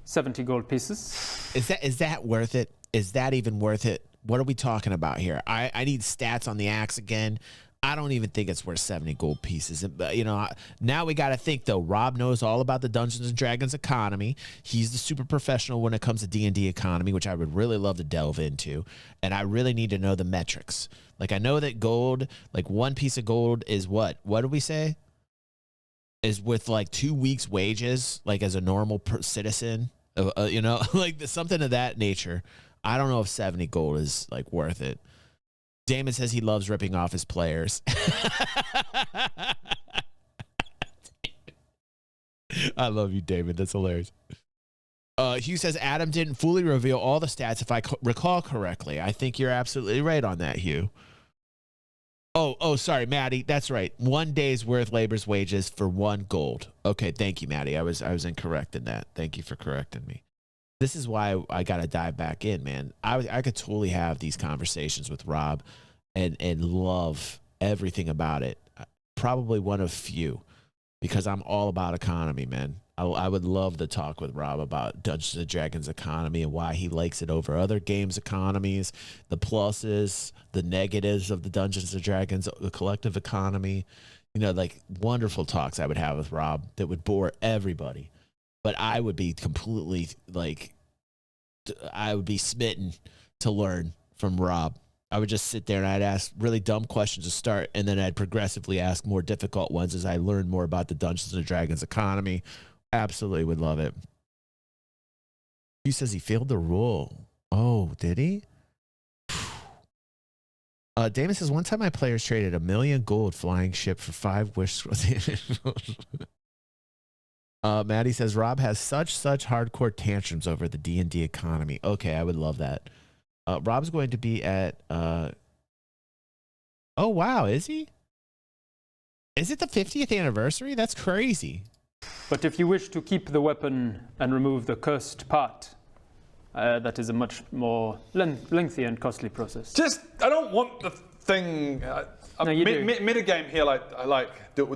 70 gold pieces. Is that worth it? Is that even worth it? What are we talking about here? I need stats on the axe again. I don't even think it's worth 70 gold pieces. But, you know, now we got to think, though. Rob knows all about the Dungeons & Dragons economy. He's the super professional when it comes to D&D economy, which I would really love to delve into. And I really need to know the metrics. Like, I know that gold, like 1 piece of gold is what? What did we say? Is with, like, 2 weeks' wages, like, as a normal citizen. You know, like something of that nature. I don't know if 70 gold is, like, worth it. Damon says he loves ripping off his players. I love you, Damon. That's hilarious. Hugh says Adam didn't fully reveal all the stats, if I recall correctly. I think you're absolutely right on that, Hugh. Oh, sorry, Maddie. That's right. 1 day's worth labor's wages for 1 gold. Okay, thank you, Maddie. I was incorrect in that. Thank you for correcting me. This is why I got to dive back in, man. I could totally have these conversations with Rob and love everything about it. Probably one of few, because I'm all about economy, man. I would love to talk with Rob about Dungeons & Dragons economy and why he likes it over other games' economies, the pluses, the negatives of the Dungeons & Dragons, the collective economy. You know, like wonderful talks I would have with Rob that would bore everybody. But I would be completely, like, I would be smitten to learn from Rob. I would just sit there and I'd ask really dumb questions to start, and then I'd progressively ask more difficult ones as I learned more about the Dungeons & Dragons economy. Absolutely would love it. He says he failed the rule. Oh, did he? Damon says, one time my players traded 1 million gold flying ship for 5 wish scrolls. Maddie says, Rob has such hardcore tantrums over the D&D economy. Okay, I would love that. Rob's going to be at... oh, wow, is he? Is it the 50th anniversary? That's crazy. But if you wish to keep the weapon and remove the cursed part, that is a much more lengthy and costly process. I don't want the thing. No, you do. Metagame here,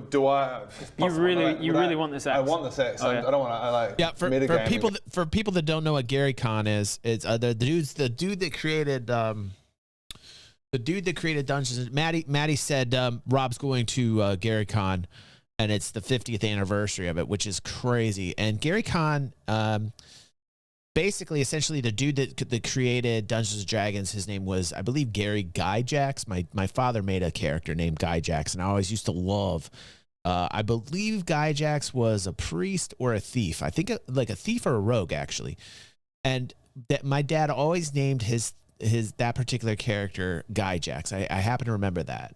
do I? You really want this axe? I want this axe. Oh, yeah. I don't want to. I like. Yeah, for people that don't know what Gary Con is, it's the dude that created Dungeons. Maddie said Rob's going to Gary Con, and it's the 50th anniversary of it, which is crazy. And Gary Con, basically, essentially, the dude that created Dungeons & Dragons, his name was, I believe, Gary Gygax. My father made a character named Gygax, and I always used to love. I believe Gygax was a priest or a thief. I think like a thief or a rogue, actually. And that my dad always named that particular character Gygax. I happen to remember that.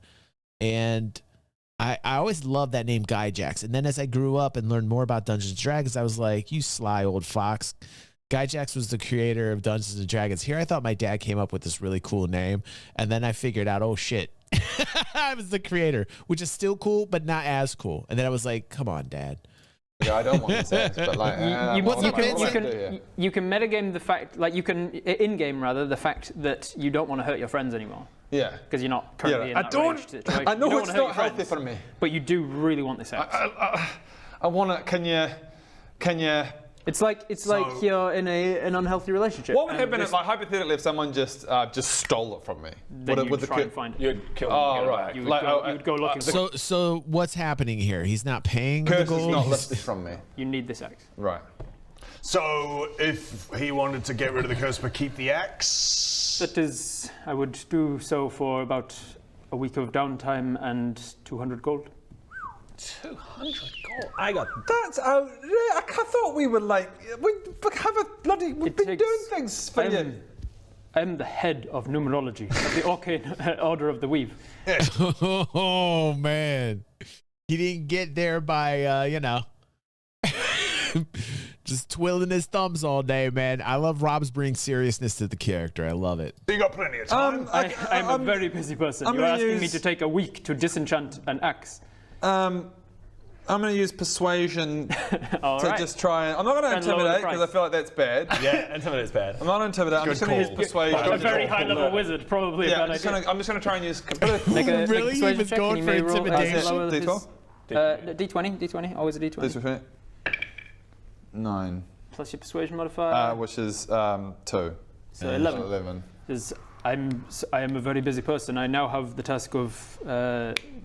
And I always loved that name Gygax. And then as I grew up and learned more about Dungeons & Dragons, I was like, you sly old fox. Gygax was the creator of Dungeons & Dragons. Here I thought my dad came up with this really cool name. And then I figured out, oh shit, I was the creator, which is still cool, but not as cool. And then I was like, come on, Dad. Yeah, I don't want this axe, but like, you can metagame the fact, like you can in-game rather, the fact that you don't want to hurt your friends anymore. Yeah. Because you're not currently in that ranged situation. I know you it's not healthy for me. But you do really want this axe. I want it. Can you? It's like you're in an unhealthy relationship. What would happen if, like, hypothetically, if someone just stole it from me? Then you'd try and find it. You'd kill them. Oh, right. You would go looking for it. So what's happening here? He's not paying the Curse gold? is not lifted from me. You need this axe. Right. So if he wanted to get rid of the curse but keep the axe? That is, I would do so for about a week of downtime and 200 gold. 200 gold. I got. That's out. I thought we were like we have a bloody. We've been doing things for you. I'm the head of numerology of the Arcane Order of the Weave. Oh man, he didn't get there by just twiddling his thumbs all day, man. I love Rob's bringing seriousness to the character. I love it. You got plenty of time. I'm a very busy person. You're asking me to take a week to disenchant an axe. I'm going to use persuasion to just try and... I'm not going to intimidate because I feel like that's bad. Yeah, intimidate's bad. I'm not going to intimidate. I'm just going to use persuasion. A very high-level wizard, probably a bad idea. I'm just going to try and use... Really? He was going for intimidation? D12? D20, always a D20. D20. 9. Plus your persuasion modifier. Which is 2. So 11. I am a very busy person. I now have the task of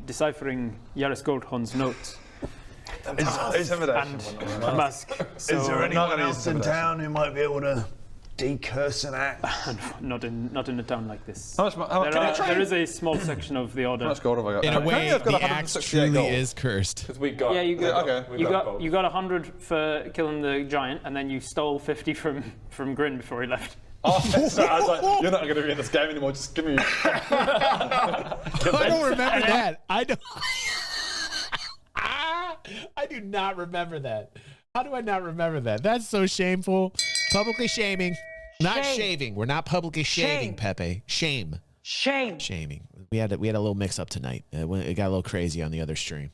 deciphering Yaris Goldhorn's notes. And a mask. So is there anyone else in town who might be able to decurse an axe? Not in a town like this. There is a small section of the order. How much gold have I got? In a way, the axe truly is cursed. Because we got. Yeah, you got 100 for killing the giant, and then you stole 50 from Grin before he left. Oh, so I was like, you're not going to be in this game anymore. Just give me. I don't remember that. I do not remember that. How do I not remember that? That's so shameful. Publicly shaming. Not shaving. We're not publicly shaving, Pepe. Shame. Shaming. We had a little mix up tonight. It got a little crazy on the other stream.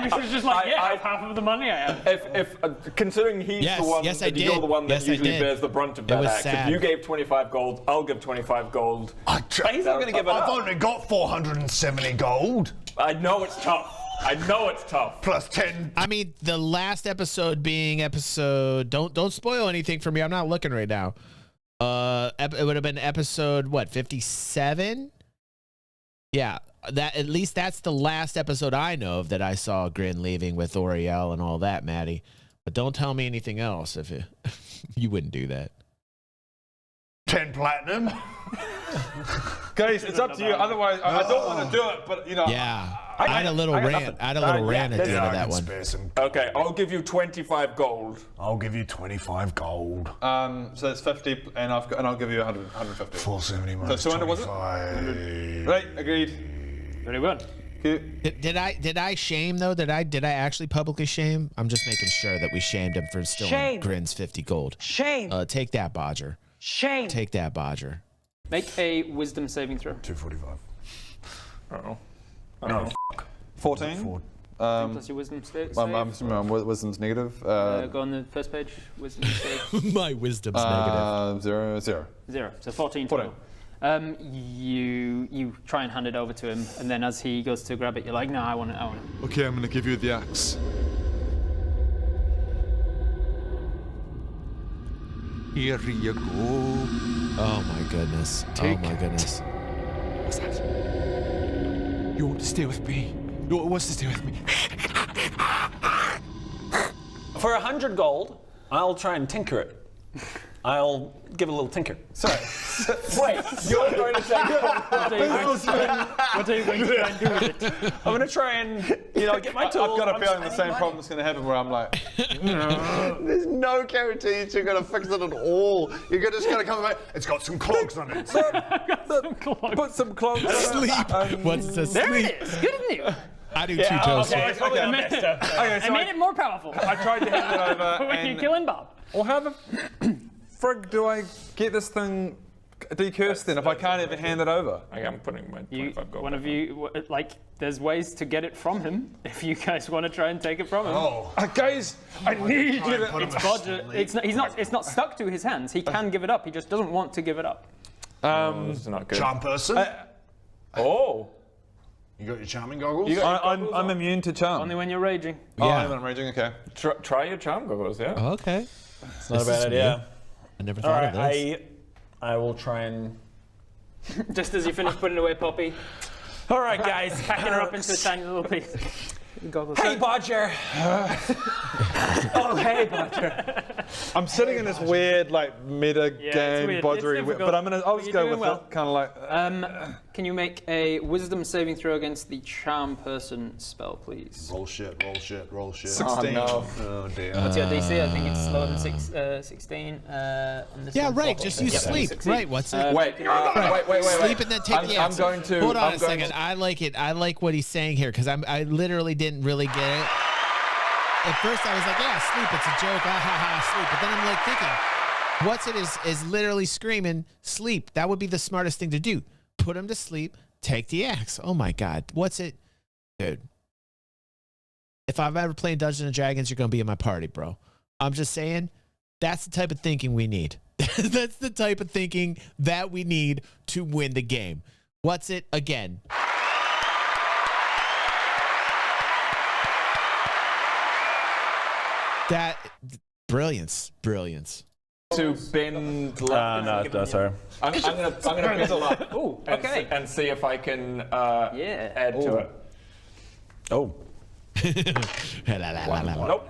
You should have just half of the money I have. If considering he's the one, you're the one that usually bears the brunt of that axe. If you gave 25 gold, I'll give 25 gold. He's not going to give it up. I've only got 470 gold. I know it's tough. Plus 10. I mean, the last episode being episode. Don't spoil anything for me. I'm not looking right now. It would have been episode 57. Yeah. That at least that's the last episode I know of that I saw Grin leaving with Oriel and all that, Maddie. But don't tell me anything else if you wouldn't do that. 10 platinum. Guys, it's up to you. Otherwise, I don't want to do it, but you know. Yeah. I had a little rant. I had a little rant at the end of that one. Okay, I'll give you 25 gold. I'll give you 25 gold. So that's 50, and I'll give you 150. 470 minus 200 was it? 25. Right, agreed. Very well. Did I shame though? Did I actually publicly shame? I'm just making sure that we shamed him for stealing Grin's 50 gold. Shame. Take that, Bodger. Shame. Take that, Bodger. Make a wisdom saving throw. 245. Uh-oh. No. 14. plus your wisdom save. I'm assuming my wisdom's negative. Go on the first page. Wisdom save. My wisdom's negative. 0, 0. 0. So 14 total. You try and hand it over to him, and then as he goes to grab it, you're like, no, I want it. Okay, I'm gonna give you the axe. Here you go. Oh my goodness. Take oh my goodness. What's that? You want to stay with me? No one wants to stay with me. For 100 gold, I'll try and tinker it. I'll give it a little tinker. Sorry. Wait, you're going to say What are you going to try and do with it? I'm going to try and, get my tools. I've got a feeling the same problem's going to happen where I'm like, there's no guarantee you're going to fix it at all. You're just going to come back. It's got some clogs on it. Put some clogs on it. Sleep. What's the sleep? There it is. Good, isn't it? I do too, Joseph. I made it more powerful. I tried to hand it over. When you're killing Bob. Well, how the frig do I get this thing decursed then if I can't even hand it over? Okay, I'm putting my 25 gold. One of you, there's ways to get it from him if you guys want to try and take it from him. Guys, I need you to. It's Bodger. It's not stuck to his hands. He can give it up. He just doesn't want to give it up. This is not good. Charm person. Oh. You got your charming goggles? I'm immune to charm. Only when you're raging. Yeah. I'm raging, okay. Try your charm goggles, yeah. Okay. It's not a bad idea. I never thought of this. I will try and... Just as you finish putting away Poppy. All right, guys. Hacking her up into a tiny little piece. Goggles. Hey, Bodger. Oh, hey, Bodger. I'm sitting in this weird, meta game, bodgery, but I'll just go with it. Kind of like. Can you make a wisdom saving throw against the charm person spell, please? Roll shit, roll shit, roll shit. 16. Oh, no. Oh, dear. What's your DC? I think it's lower than 16. Yeah, right. Just use sleep. 16. Right. What's it? Wait. Sleep and then take the axe. I'm going to. Hold on a second. I like it. I like what he's saying here because I literally didn't really get it. At first I was like, yeah, sleep. It's a joke. Ah ha ha, sleep. But then I'm like thinking, what's it is literally screaming sleep. That would be the smartest thing to do. Put him to sleep. Take the axe. Oh my God. What's it, dude? If I've ever played Dungeons and Dragons, you're gonna be in my party, bro. I'm just saying, that's the type of thinking we need. That's the type of thinking that we need to win the game. What's it again? That brilliance. To bend left. No, sorry. I'm gonna bend up. Ooh, okay. And see if I can add to it. Oh.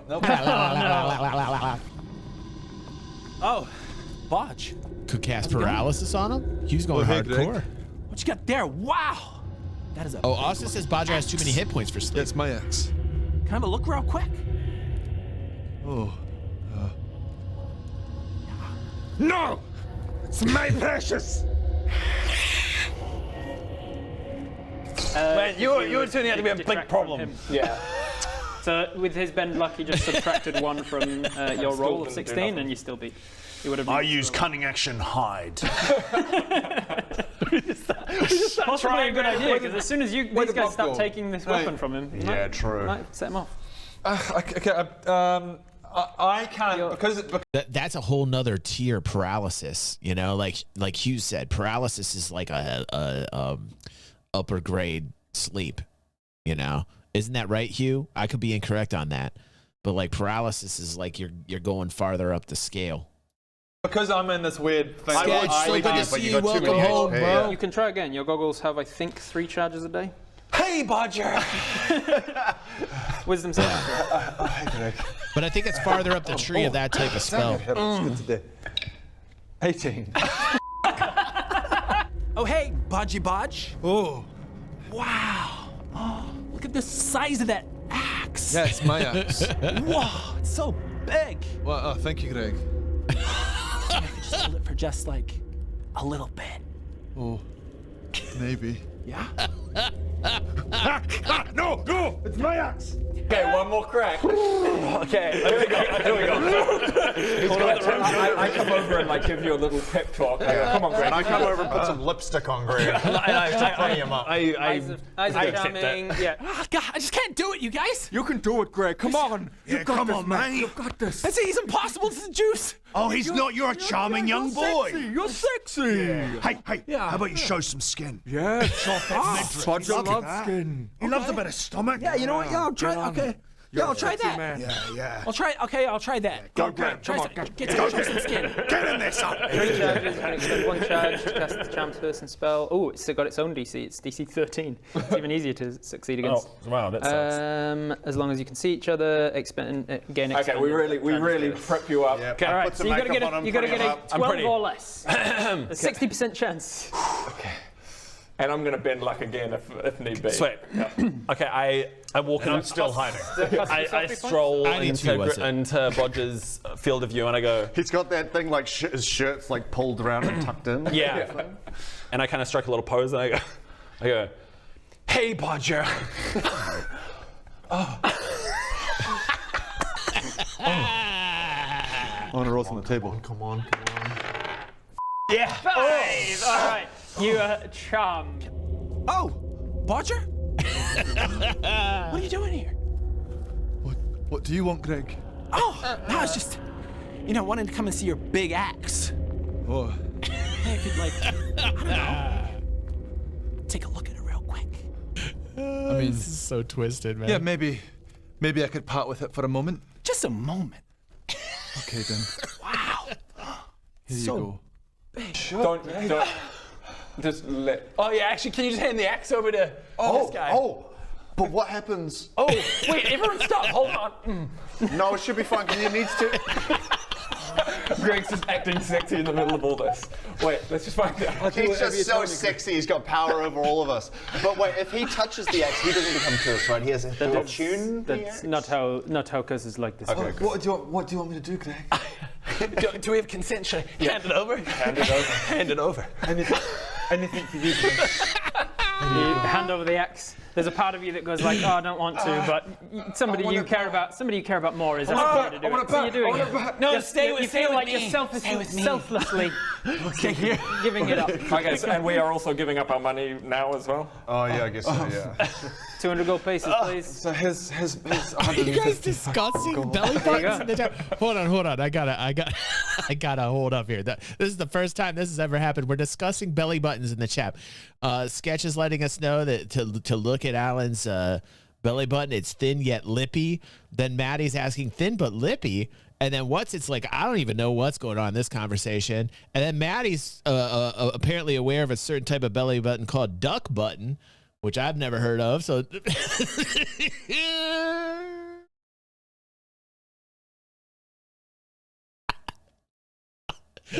Nope. Oh, Bodge. Could cast paralysis on him? He was going hardcore. What you got there? Wow. That is a. Oh, Austin says Bodger has too many hit points for sleep. That's my axe. Can I have a look real quick? Oh. No! It's my precious! Man, you're turning out to be a big problem. Yeah. So with his bend luck, he just subtracted 1 from your roll of 16, and you still beat. You would have. I use cunning action hide. Possibly a good idea, because as soon as these guys start taking this weapon from him, true. Might set him off. I can't because that's a whole nother tier paralysis. You know, like Hugh said, paralysis is like a upper grade sleep. You know, isn't that right, Hugh? I could be incorrect on that, but like paralysis is like you're going farther up the scale. Because I'm in this weird thing. Good to see you. Welcome home, bro. You can try again. Your goggles have, I think, 3 charges a day. Hey, Bodger! Wisdom saving. But I think it's farther up the tree of that type of spell. Good today. 18. Oh, hey, Bodgy Bodge. Oh. Wow. Oh, look at the size of that axe. Yeah, it's my axe. Whoa, it's so big. Well, oh, thank you, Greg. I could just hold it for just like a little bit. Oh, maybe. Yeah? No, it's my axe. Okay, one more crack. Okay, here we go. I come over and like give you a little pep talk. Come on, Greg. And I come over and put some lipstick on Greg. Eyes are charming. Yeah. God, I just can't do it, you guys. You can do it, Greg. Come on. Yeah, come on, man. You've got this. He's impossible to seduce. Oh, he's not. You're a charming young boy. You're sexy. Hey, how about you show some skin? Yeah, Bodger loves skin. He loves a bit of stomach. Yeah, you know what? Yeah, I'll try. Okay. Yeah, I'll try that. Man. Yeah. I'll try. Okay, I'll try that. Go, Greg. Try some skin. Get in there, son. 3 charges. You can expend 1 charge to cast the charmed person spell. Oh, it's got its own DC. It's DC 13. It's even easier to succeed against. Oh, wow, that sucks. As long as you can see each other, gain. Okay, we really prep you up. Yeah, Okay, all right. So you gotta get a 12 or less. A 60% chance. Okay. And I'm gonna bend luck again if need be. Sweet. Okay, I walk in. I'm still hiding. I stroll into Bodger's field of view and I go. He's got that thing like his shirt's like pulled around and tucked in. Yeah. And I kind of strike a little pose and I go, hey, Bodger. I want to roll on the table. Come on. Yeah. 5. All right. You are charmed. Oh, Bodger? What are you doing here? What do you want, Greg? Oh, no, I was just, wanting to come and see your big axe. Oh. I could, I don't know, take a look at it real quick. I mean, this is so twisted, man. Yeah, maybe I could part with it for a moment. Just a moment. Okay, then. Wow. Here you go. Big. Don't. Just let. Oh yeah, actually, can you just hand the axe over to this guy? Oh, but what happens? Oh, wait, everyone stop, hold on. No, it should be fine, because he needs to. Greg's just acting sexy in the middle of all this. Wait, let's just find out. He's just so sexy, he's got power over all of us. But wait, if he touches the axe, he doesn't become cursed, right? He has a tune. That's not how curses like this work. What do you want me to do, Greg? Do we have consent? Should I hand it over? Hand it over. Anything for you, Greg. You hand over the axe. There's a part of you that goes like, oh, I don't want to, but somebody you care about more is asking you to do it. So you're doing it. No, stay with me. You feel like you're selflessly giving it up. Okay, and we are also giving up our money now as well. Oh yeah, I guess so. Yeah. 200 gold pieces, please. So his Are you guys discussing belly buttons in the chat? Hold on. I gotta hold up here. This is the first time this has ever happened. We're discussing belly buttons in the chat. Sketch is letting us know that to look at Alan's belly button, it's thin yet lippy. Then Maddie's asking thin but lippy. And then it's like, I don't even know what's going on in this conversation. And then Maddie's apparently aware of a certain type of belly button called duck button, which I've never heard of. So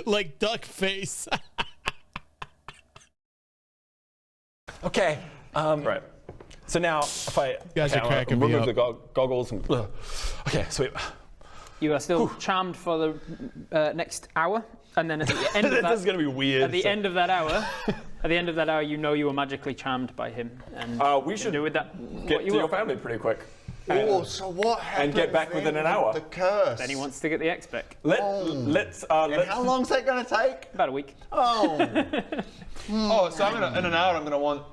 like duck face. Okay. Right. So now, if I guys are cracking me remove up. the goggles and okay, sweet. You are still charmed for the next hour, and then at the end of that, this is gonna be weird. At the end of that hour, you know you were magically charmed by him, and we should do with that get to your family pretty quick. Oh, so what happens? And get back within an hour. The curse. Then he wants to get the X back. Let's. How long's that going to take? About a week. Oh. So in an hour I'm gonna want.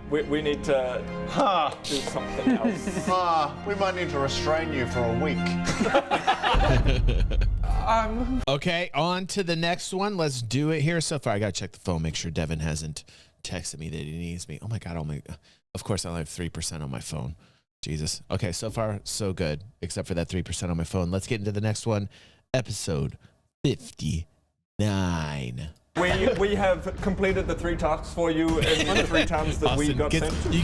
We need to do something else. We might need to restrain you for a week. Okay, on to the next one. Let's do it here. So far, I gotta check the phone, make sure Devin hasn't texted me that he needs me. Oh my God, of course I only have 3% on my phone. Jesus. Okay, so far, so good, except for that 3% on my phone. Let's get into the next one. Episode 59. We have completed the 3 tasks for you in the 3 times that we got sent. Do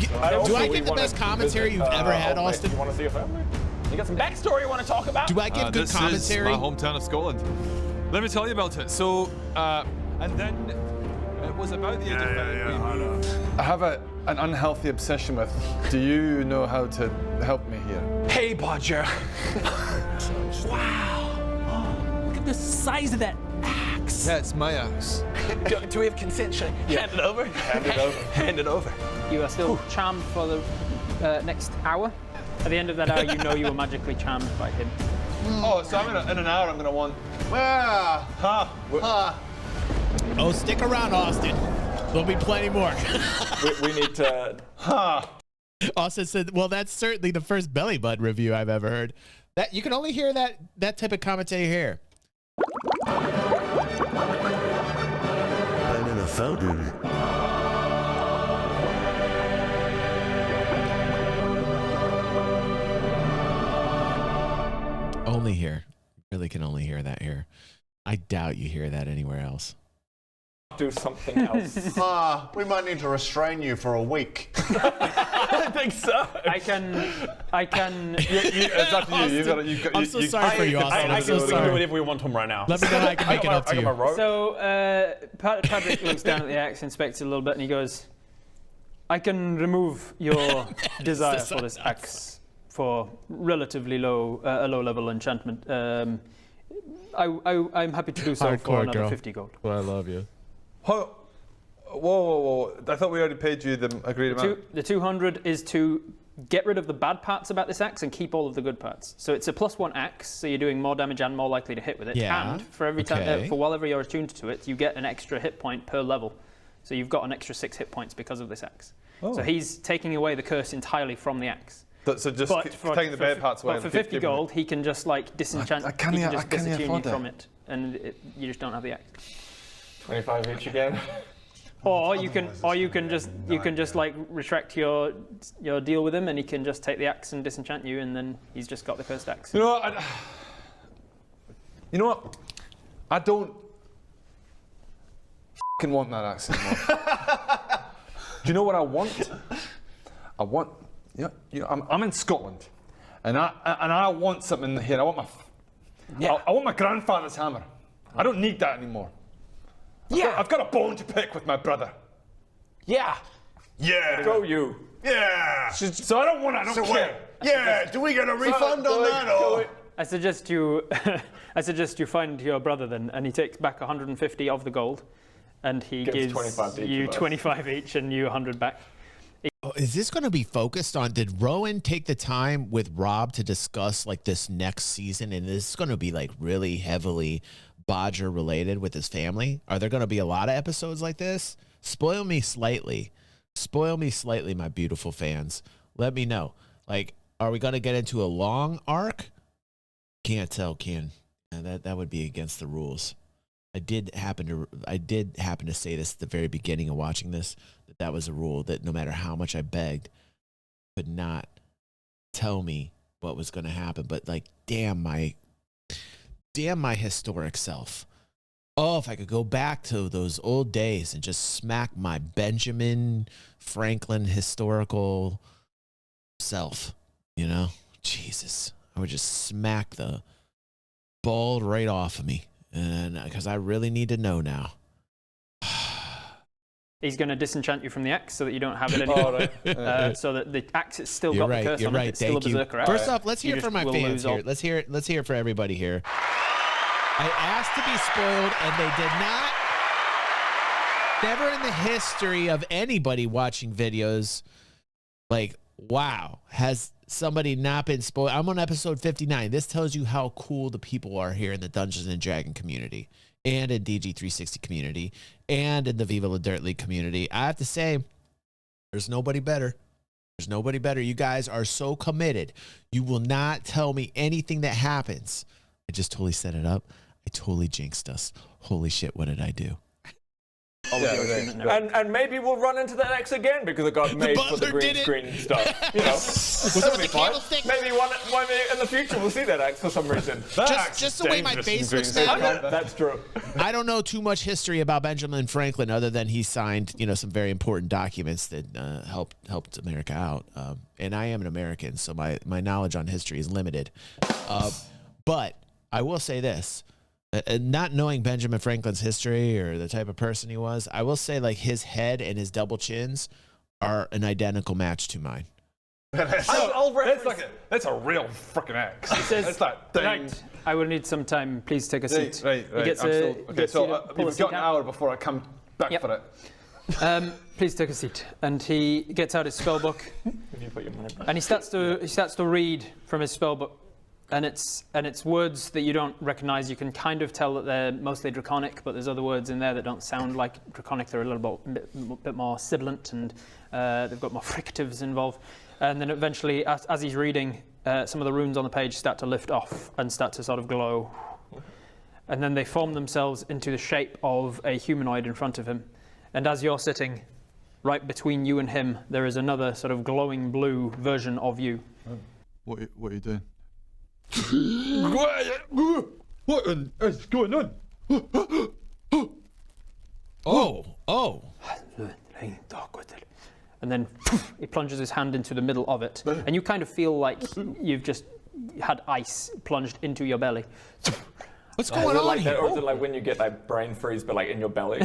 I get the best commentary you've ever had, Austin? You want to see a family? You got some backstory you want to talk about? Do I give good commentary? This is my hometown of Scotland. Let me tell you about it. So, and then it was about the age of 5. I have an unhealthy obsession with. Do you know how to help me here? Hey, Bodger. Wow. Look at the size of that axe. axe. Yeah, it's my axe. Do we have consent? Should I hand it over? Hand it over. Hand it over. You are still charmed for the next hour. At the end of that hour, you know you were magically charmed by him. Oh, so in an hour I'm going to want... Oh, stick around, Austin. There'll be plenty more. we need to... Austin said, well, that's certainly the first belly button review I've ever heard. That you can only hear that type of commentary here. I'm in a fountain. Only here. Really can only hear that here. I doubt you hear that anywhere else. Do something else. We might need to restrain you for a week. I think so. I can. It's up to you. I'm so sorry for you, Austin. I can do whatever we want to him right now. Let me know how I can make it up to you. So Padrick looks down at the axe, inspects it a little bit, and he goes, "I can remove your desire for this axe for relatively a low level enchantment. I'm happy to do so for another 50 gold." Well, I love you. Whoa. I thought we already paid you the agreed amount. The 200 is to get rid of the bad parts about this axe and keep all of the good parts. So it's a +1 axe, so you're doing more damage and more likely to hit with it. Yeah. And for every time, for whenever you're attuned to it, you get an extra hit point per level. So you've got an extra 6 hit points because of this axe. Oh. So he's taking away the curse entirely from the axe. So just taking the bad parts away. But for 50 gold, he can just like disenchant. He can just disattune you from it, and you just don't have the axe. 25 each again. Or you can just like retract your deal with him, and he can just take the axe and disenchant you, and then he's just got the cursed axe. You know what? I don't f***ing want that axe anymore. Do you know what I want? I'm in Scotland, and I want something here. I want my grandfather's hammer. I don't need that anymore. I've got a bone to pick with my brother. Yeah. Go you. Yeah. So I don't want it. I don't care. Yeah. Do we get a refund on that or? I suggest you find your brother then, and he takes back 150 of the gold, and he gives 25 you 25 each and you 100 back. Oh, is this going to be focused on? Did Rowan take the time with Rob to discuss like this next season, and this is going to be like really heavily Bodger related with his family? Are there going to be a lot of episodes like this? Spoil me slightly. Spoil me slightly, my beautiful fans. Let me know. Like, are we going to get into a long arc? Can't tell, that would be against the rules. I did happen to say this at the very beginning of watching this, that was a rule that no matter how much I begged, could not tell me what was going to happen. But like, damn my historic self. Oh, if I could go back to those old days and just smack my Benjamin Franklin historical self, Jesus, I would just smack the ball right off of me. And because I really need to know now. He's going to disenchant you from the axe so that you don't have it anymore. So that the axe has still got the curse on it. It's still a berserker axe. First off, let's hear it for my fans here. Let's hear it for everybody here. I asked to be spoiled, and they did not. Never in the history of anybody watching videos, like, wow, has somebody not been spoiled? I'm on episode 59. This tells you how cool the people are here in the Dungeons and Dragon community, and in DG360 community, and in the Viva La Dirt League community. I have to say, there's nobody better. There's nobody better. You guys are so committed. You will not tell me anything that happens. I just totally set it up. I totally jinxed us. Holy shit, what did I do? And maybe we'll run into that X again because it got made for the green screen stuff. That'll be fine. Maybe one in the future we'll see that X for some reason. Just the way my face looks now. That's true. I don't know too much history about Benjamin Franklin other than he signed, some very important documents that helped America out. And I am an American, so my knowledge on history is limited. But I will say this. Not knowing Benjamin Franklin's history or the type of person he was, I will say like his head and his double chins are an identical match to mine. That's a real freaking axe. He says, That's that thing. right, I will need some time. Please take a seat. Right. He gets You've got an hour before I come back for it. Please take a seat. And he gets out his spell book, and he starts to read from his spell book, and it's words that you don't recognize. You can kind of tell that they're mostly draconic, but there's other words in there that don't sound like draconic. They're a little bit more sibilant, and they've got more fricatives involved. And then eventually, as he's reading, some of the runes on the page start to lift off and start to sort of glow. And then they form themselves into the shape of a humanoid in front of him. And as you're sitting right between you and him, there is another sort of glowing blue version of you. What are you doing? What is going on? Oh. And then he plunges his hand into the middle of it. And you kind of feel like you've just had ice plunged into your belly. What's going on like here? That, or is it like when you get like brain freeze, but like in your belly?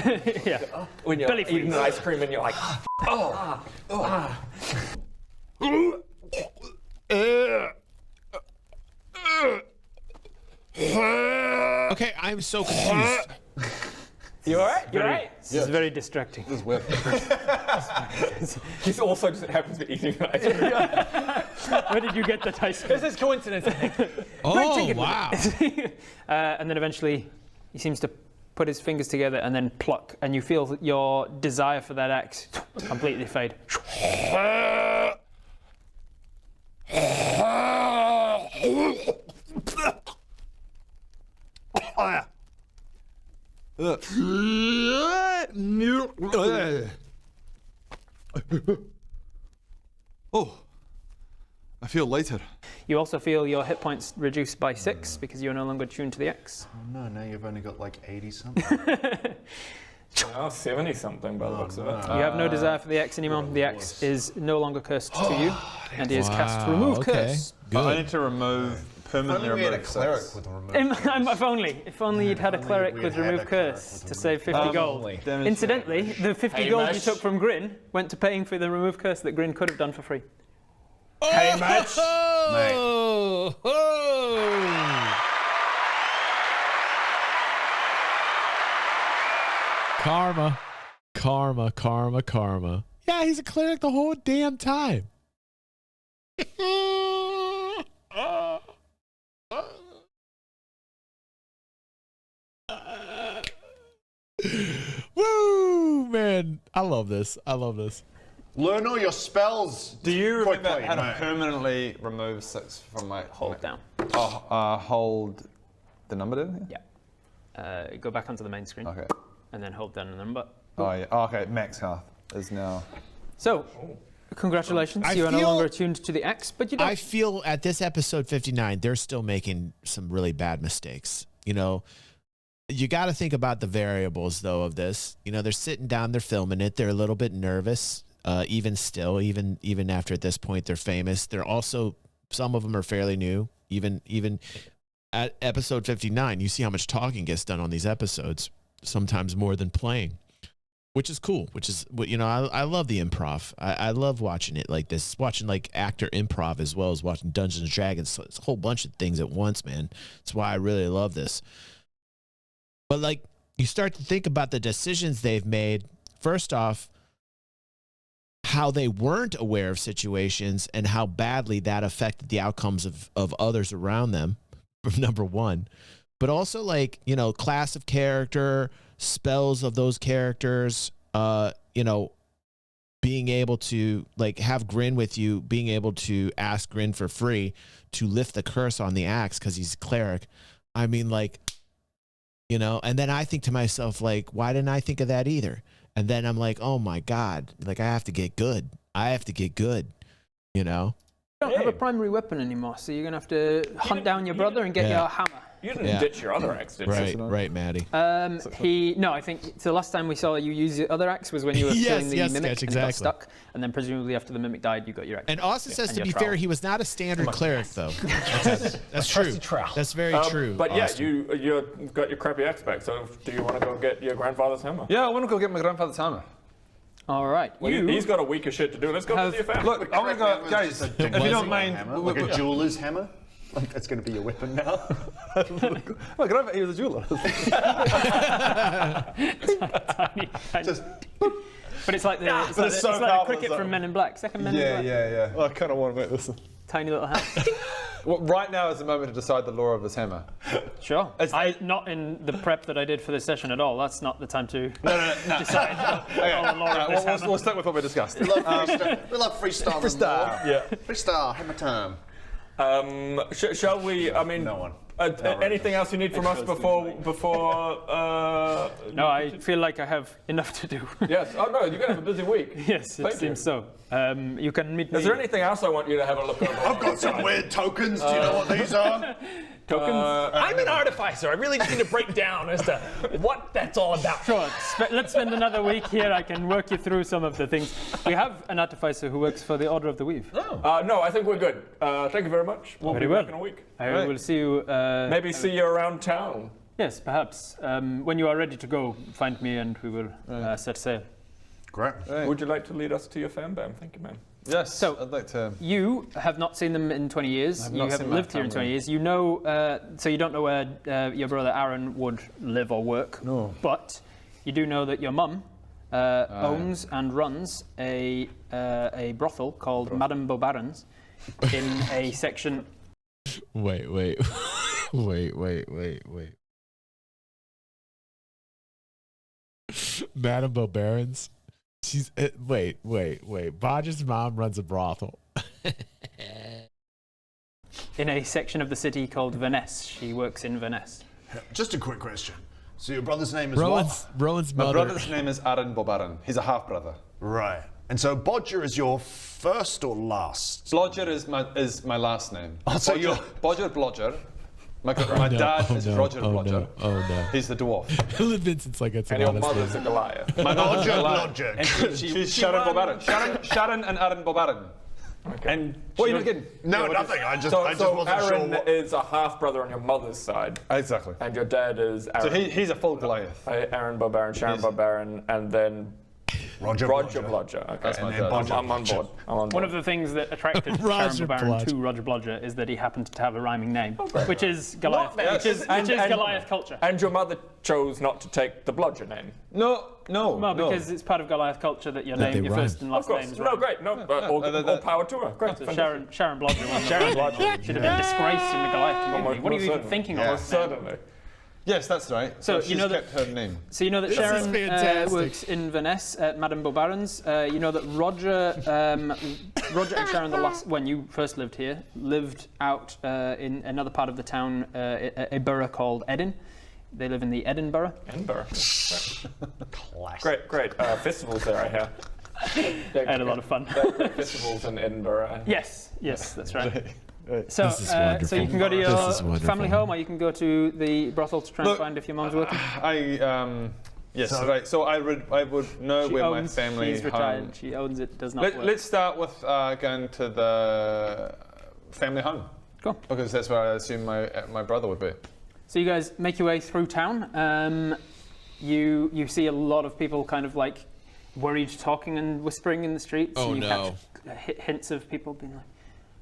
Yeah. When you're Belly eating freeze. ice cream and you're like, Okay, I'm so confused. You alright? You alright? This is very distracting. This is weird. He's also just happens to be eating ice cream. Where did you get that ice cream? This is coincidence, I think. Oh, wow. And then eventually he seems to put his fingers together and then pluck, and you feel your desire for that axe completely fade. Oh, I feel lighter. You also feel your hit points reduced by 6 because you're no longer tuned to the axe. Oh no, now you've only got like 80 something. Oh, 70 something by the looks of it. You have no desire for the axe anymore. The axe is no longer cursed to you, and he has cast Remove Curse. I need to remove permanently Only we had a remove cleric six. with a remove. If only you'd had a cleric with Remove Curse to save 50 gold. Incidentally, the 50 gold you took from Grin went to paying for the Remove Curse that Grin could have done for free. Hey, match. Karma. Yeah, he's a cleric the whole damn time. Woo, man. I love this. Learn all your spells. Do you remember quickly, how to mate. permanently remove 6 from my... Hold down. Hold the number down? Yeah. Go back onto the main screen. Okay. And then hold down the number. Oh, yeah. Oh, okay, max health is now... So, congratulations. You are no longer attuned to the axe, but you don't... I feel at this episode 59, they're still making some really bad mistakes. You know, you got to think about the variables, though, of this. You know, they're sitting down, they're filming it. They're a little bit nervous, even after at this point they're famous. They're also, some of them are fairly new. Even at episode 59, you see how much talking gets done on these episodes, sometimes more than playing. Which is cool, you know, I love the improv. I love watching it like this, watching like actor improv as well as watching Dungeons & Dragons. So it's a whole bunch of things at once, man. That's why I really love this. But like, you start to think about the decisions they've made. First off, how they weren't aware of situations and how badly that affected the outcomes of others around them, number one. But also like, you know, class of character, spells of those characters, you know, being able to like have Grin with you, being able to ask Grin for free to lift the curse on the axe because he's a cleric. I mean, like, you know, and then I think to myself, like, why didn't I think of that either? And then I'm like, oh my God, like I have to get good. You know? You don't have a primary weapon anymore, so you're going to have to hunt down your brother and get your hammer. You didn't ditch your other axe, did you? Right, Maddie. No, I think the last time we saw you use your other axe was when you were killing the mimic and got stuck, and then presumably after the mimic died, you got your axe. And Austin says, to be fair, he was not a standard cleric, though. That's true. That's very true. But Austin. yeah, you got your crappy axe back. So do you want to go get your grandfather's hammer? Yeah, I want to go get my grandfather's hammer. All right. Well, he's got a week of shit to do. Let's go to your family. Look, I'm gonna go, guys. If you don't mind, like a jeweler's hammer. Like that's going to be your weapon now. Look, he was a jeweler. Tiny. Just. But it's like the cricket from Men in Black. Second Men in Black. Yeah. Well, I kind of want to make this one. Tiny little hand. Well, right now is the moment to decide the lore of this hammer. Sure. Not in the prep that I did for this session at all. That's not the time to decide all the lore of this hammer. We'll stick with what we discussed. We love freestyle. Freestyle. Yeah. Freestyle. Hammer time. Shall we? I mean, no one. Anything else you need from us before? No, I feel like I have enough to do. Yes. Oh no, you're gonna have a busy week. Yes, it seems so. You can meet me. Is there anything else I want you to have a look over? I've got some weird tokens. Do you know what these are? Tokens? I'm an artificer. I really just need to break down as to what that's all about. Sure. Let's spend another week here. I can work you through some of the things. We have an artificer who works for the Order of the Weave. Oh. No, I think we're good. Thank you very much. We'll be back in a week. I will see you. Maybe see you around town. Yes, perhaps. When you are ready to go, find me and we will set sail. Great. Would you like to lead us to your fam bam? Thank you, ma'am. Yes, so I'd like to. You have not seen them in 20 years. You haven't lived here in 20 years. You know, so you don't know where your brother Aaron would live or work. No. But you do know that your mum owns and runs a brothel called Madame Beaubaron's in a section. Wait. Madame Beaubaron's? She's wait. Bodger's mom runs a brothel. In a section of the city called Venice. She works in Venice. Just a quick question. So your brother's name is Rowan's My mother. brother's name is Aaron Beaubaron. He's a half brother. Right. And so Bodger is your first or last? Blodger is my last name. Oh, so you're Bodger Blodger. My dad is Roger Blodger. Oh no. He's the dwarf. Vincent's like it's and your mother's a Goliath. My mother's Blodger. And she's Sharon Beaubaron. Sharon and Aaron Beaubaron. Okay. And what are you not getting? No, nothing. I just so wasn't Aaron sure. is a half brother on your mother's side. Exactly. And your dad is Aaron. So he's a full Goliath. Aaron Beaubaron, Sharon Beaubaron, and then Roger Blodger. Okay. That's my dad. I'm on board. One of the things that attracted Sharon Beaubaron to Roger Blodger is that he happened to have a rhyming name, which is Goliath, which is Goliath culture. And your mother chose not to take the Blodger name. No. Well, because it's part of Goliath culture that your name, your first and last names. No, great. No, all power to her. Great. So Sharon Blodger. Sharon Blodger should have been disgraced in the Goliath community. What are you even thinking of? Certainly. Yes, that's right. So you know that her name. So you know that Sharon works in Venice at Madame Beaubaron's. You know that Roger and Sharon, when you first lived here, lived out in another part of the town, a borough called Edin. They live in the Edinburgh. Edinburgh. Classic. Great. Festivals there, I hear. I had a lot of fun. Festivals in Edinburgh. Yes, that's right. So you can go to your family home, or you can go to the brothel to try and find if your mom's working. Yes, right. So I would know where my family She's retired. She owns it. Does not work. Let's start with going to the family home. Cool. Because that's where I assume my brother would be. So you guys make your way through town. You see a lot of people kind of like worried talking and whispering in the streets. Oh, you no. catch hints of people being like,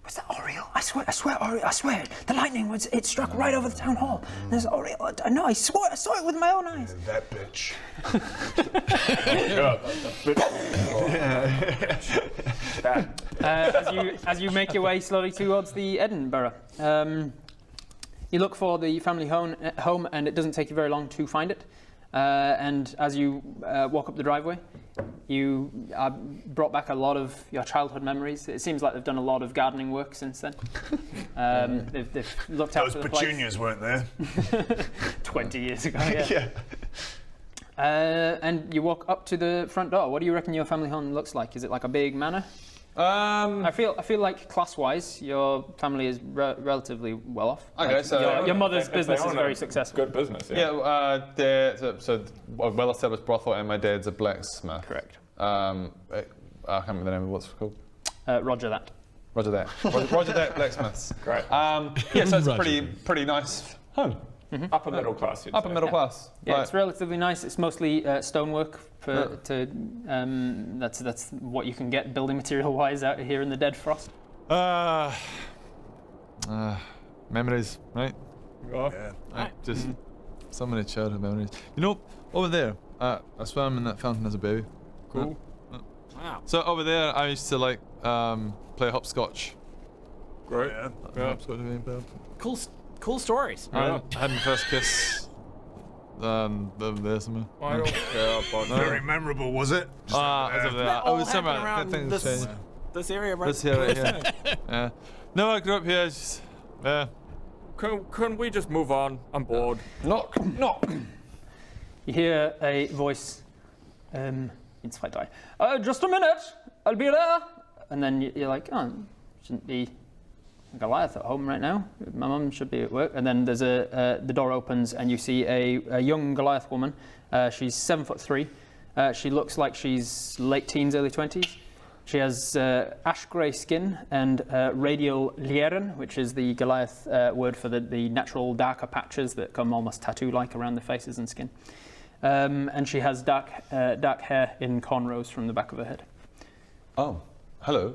"Was that Oriel? I swear, Oriel, I swear, the lightning it struck right over the town hall. There's Oriel. I know, I saw it with my own eyes." That bitch. As you make your way slowly towards the Edinburgh, you look for the family home, and it doesn't take you very long to find it. And as you walk up the driveway, you brought back a lot of your childhood memories. It seems like they've done a lot of gardening work since then. They've looked after the place. Those petunias weren't there. 20 years ago, yeah. And you walk up to the front door. What do you reckon your family home looks like? Is it like a big manor? I feel like class-wise, your family is relatively well off. Okay, like so your mother's business is very successful. Good business. Yeah, they're so a well-established brothel, and my dad's a blacksmith. Correct. I can't remember the name of what's it called. Roger that. Roger that blacksmiths. Great. So it's a pretty nice home. Upper middle class. Upper middle class. Yeah, Right. it's relatively nice. It's mostly stonework. That's what you can get building material wise out here in the dead frost. Memories, right? Yeah. Just so many childhood memories. You know, over there, I swam in that fountain as a baby. Cool. Wow. So over there, I used to like play hopscotch. Great. Yeah. Hopscotch. Cool stories. I had my first kiss. Over there somewhere. I don't care about that. Very memorable, was it? It was over there. All It was somewhere. happened around Things changed. this area right This here, right here. Yeah. No, I grew up here. Just, yeah. Can we just move on? I'm bored. Knock. You hear a voice in Slight Eye. Just a minute, I'll be there. And then you're like, oh, shouldn't be Goliath at home right now. My mum should be at work. And then there's the door opens and you see a young Goliath woman. She's 7'3". She looks like she's late teens, early 20s. She has ash grey skin and radial lieren, which is the Goliath word for the natural darker patches that come almost tattoo-like around the faces and skin. And she has dark hair in cornrows from the back of her head. Oh, hello.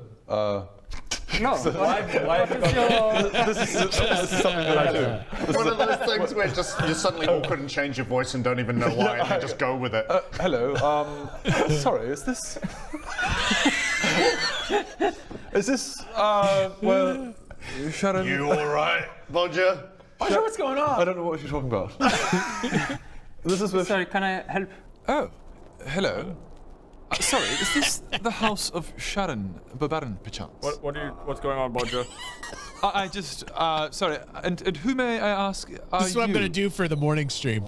No, this is something that I do. One of those things where just you suddenly all couldn't change your voice and don't even know why, and you just go with it. Hello. Sorry, is this? Is this? Well, Sharon. You all right, Bodger? I'm sure what's going on. I don't know what you're talking about. This is. Sorry, can I help? Oh, hello. Sorry, is this the house of Sharon Babarin, perchance? What's going on, Bodger? I just, sorry, and who may I ask? This is what I'm going to do for the morning stream.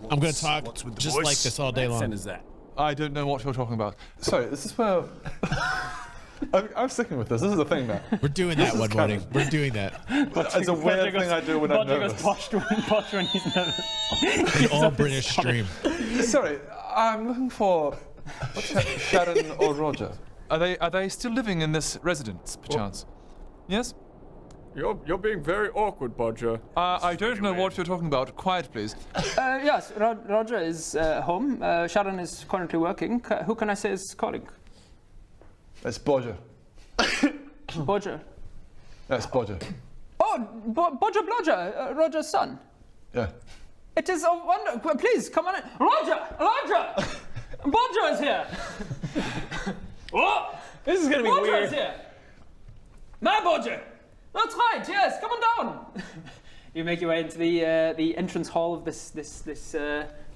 I'm going to talk just like this all day long. Is that? I don't know what you're talking about. Sorry, this is where. I'm sticking with this. This is the thing now. We're doing that one morning. We're doing that. It's a weird thing I do when I'm nervous. Bodger when he's nervous. An all British stream. Sorry, I'm looking for Sharon or Roger. Are they still living in this residence, perchance? Yes? You're being very awkward, Bodger. I don't know what you're talking about. Quiet, please. Yes, Roger is home. Sharon is currently working. Who can I say is calling? It's Bodger. Bodger. That's Bodger. Oh, Bodger Blodger, Roger's son. Yeah. It is a wonder. Please come on in. Roger! Bodger is here. Oh, this is gonna be Bodger weird. is here. My Bodger. That's right. Yes, come on down. You make your way into the entrance hall of this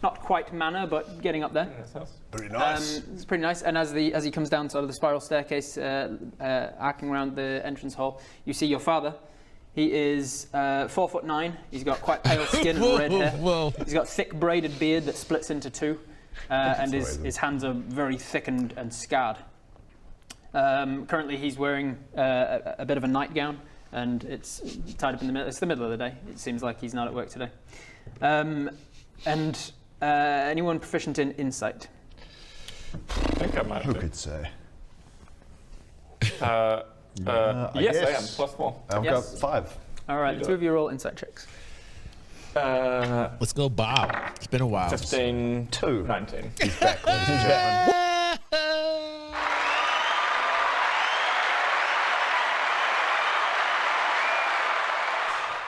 not quite manor, but getting up there. Pretty nice. It's pretty nice. And as he comes down sort of the spiral staircase, arcing around the entrance hall, you see your father. He is 4'9". He's got quite pale skin and red hair. Whoa. He's got thick braided beard that splits into two, and his hands are very thickened and scarred. Currently, he's wearing a bit of a nightgown, and it's tied up in the middle. It's the middle of the day. It seems like he's not at work today. And anyone proficient in insight? I think I might. Who could say? Yes, I am. +4. I've got 5. All right, the two of you roll insight checks. Let's go, Bob. It's been a while. 15, 2. 19. He's back, ladies and gentlemen.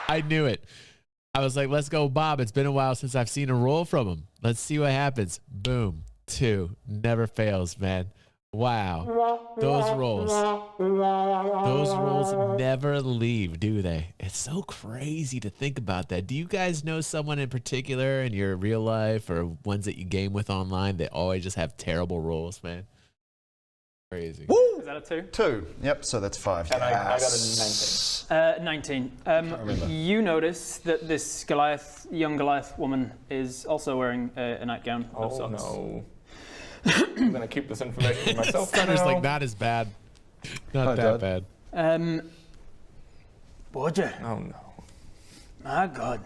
I knew it. I was like, let's go, Bob. It's been a while since I've seen a roll from him. Let's see what happens. Boom. 2. Never fails, man. Wow. Those rolls never leave, do they? It's so crazy to think about that. Do you guys know someone in particular in your real life or ones that you game with online that always just have terrible rolls, man? Crazy. Woo! Is that a 2? 2. Yep, so that's 5. And I got a 19. You notice that this young Goliath woman is also wearing a nightgown of sorts. No. I'm going to keep this information to myself. Stunner's like, not as bad. Not that bad. Bodger. Oh, no. My God.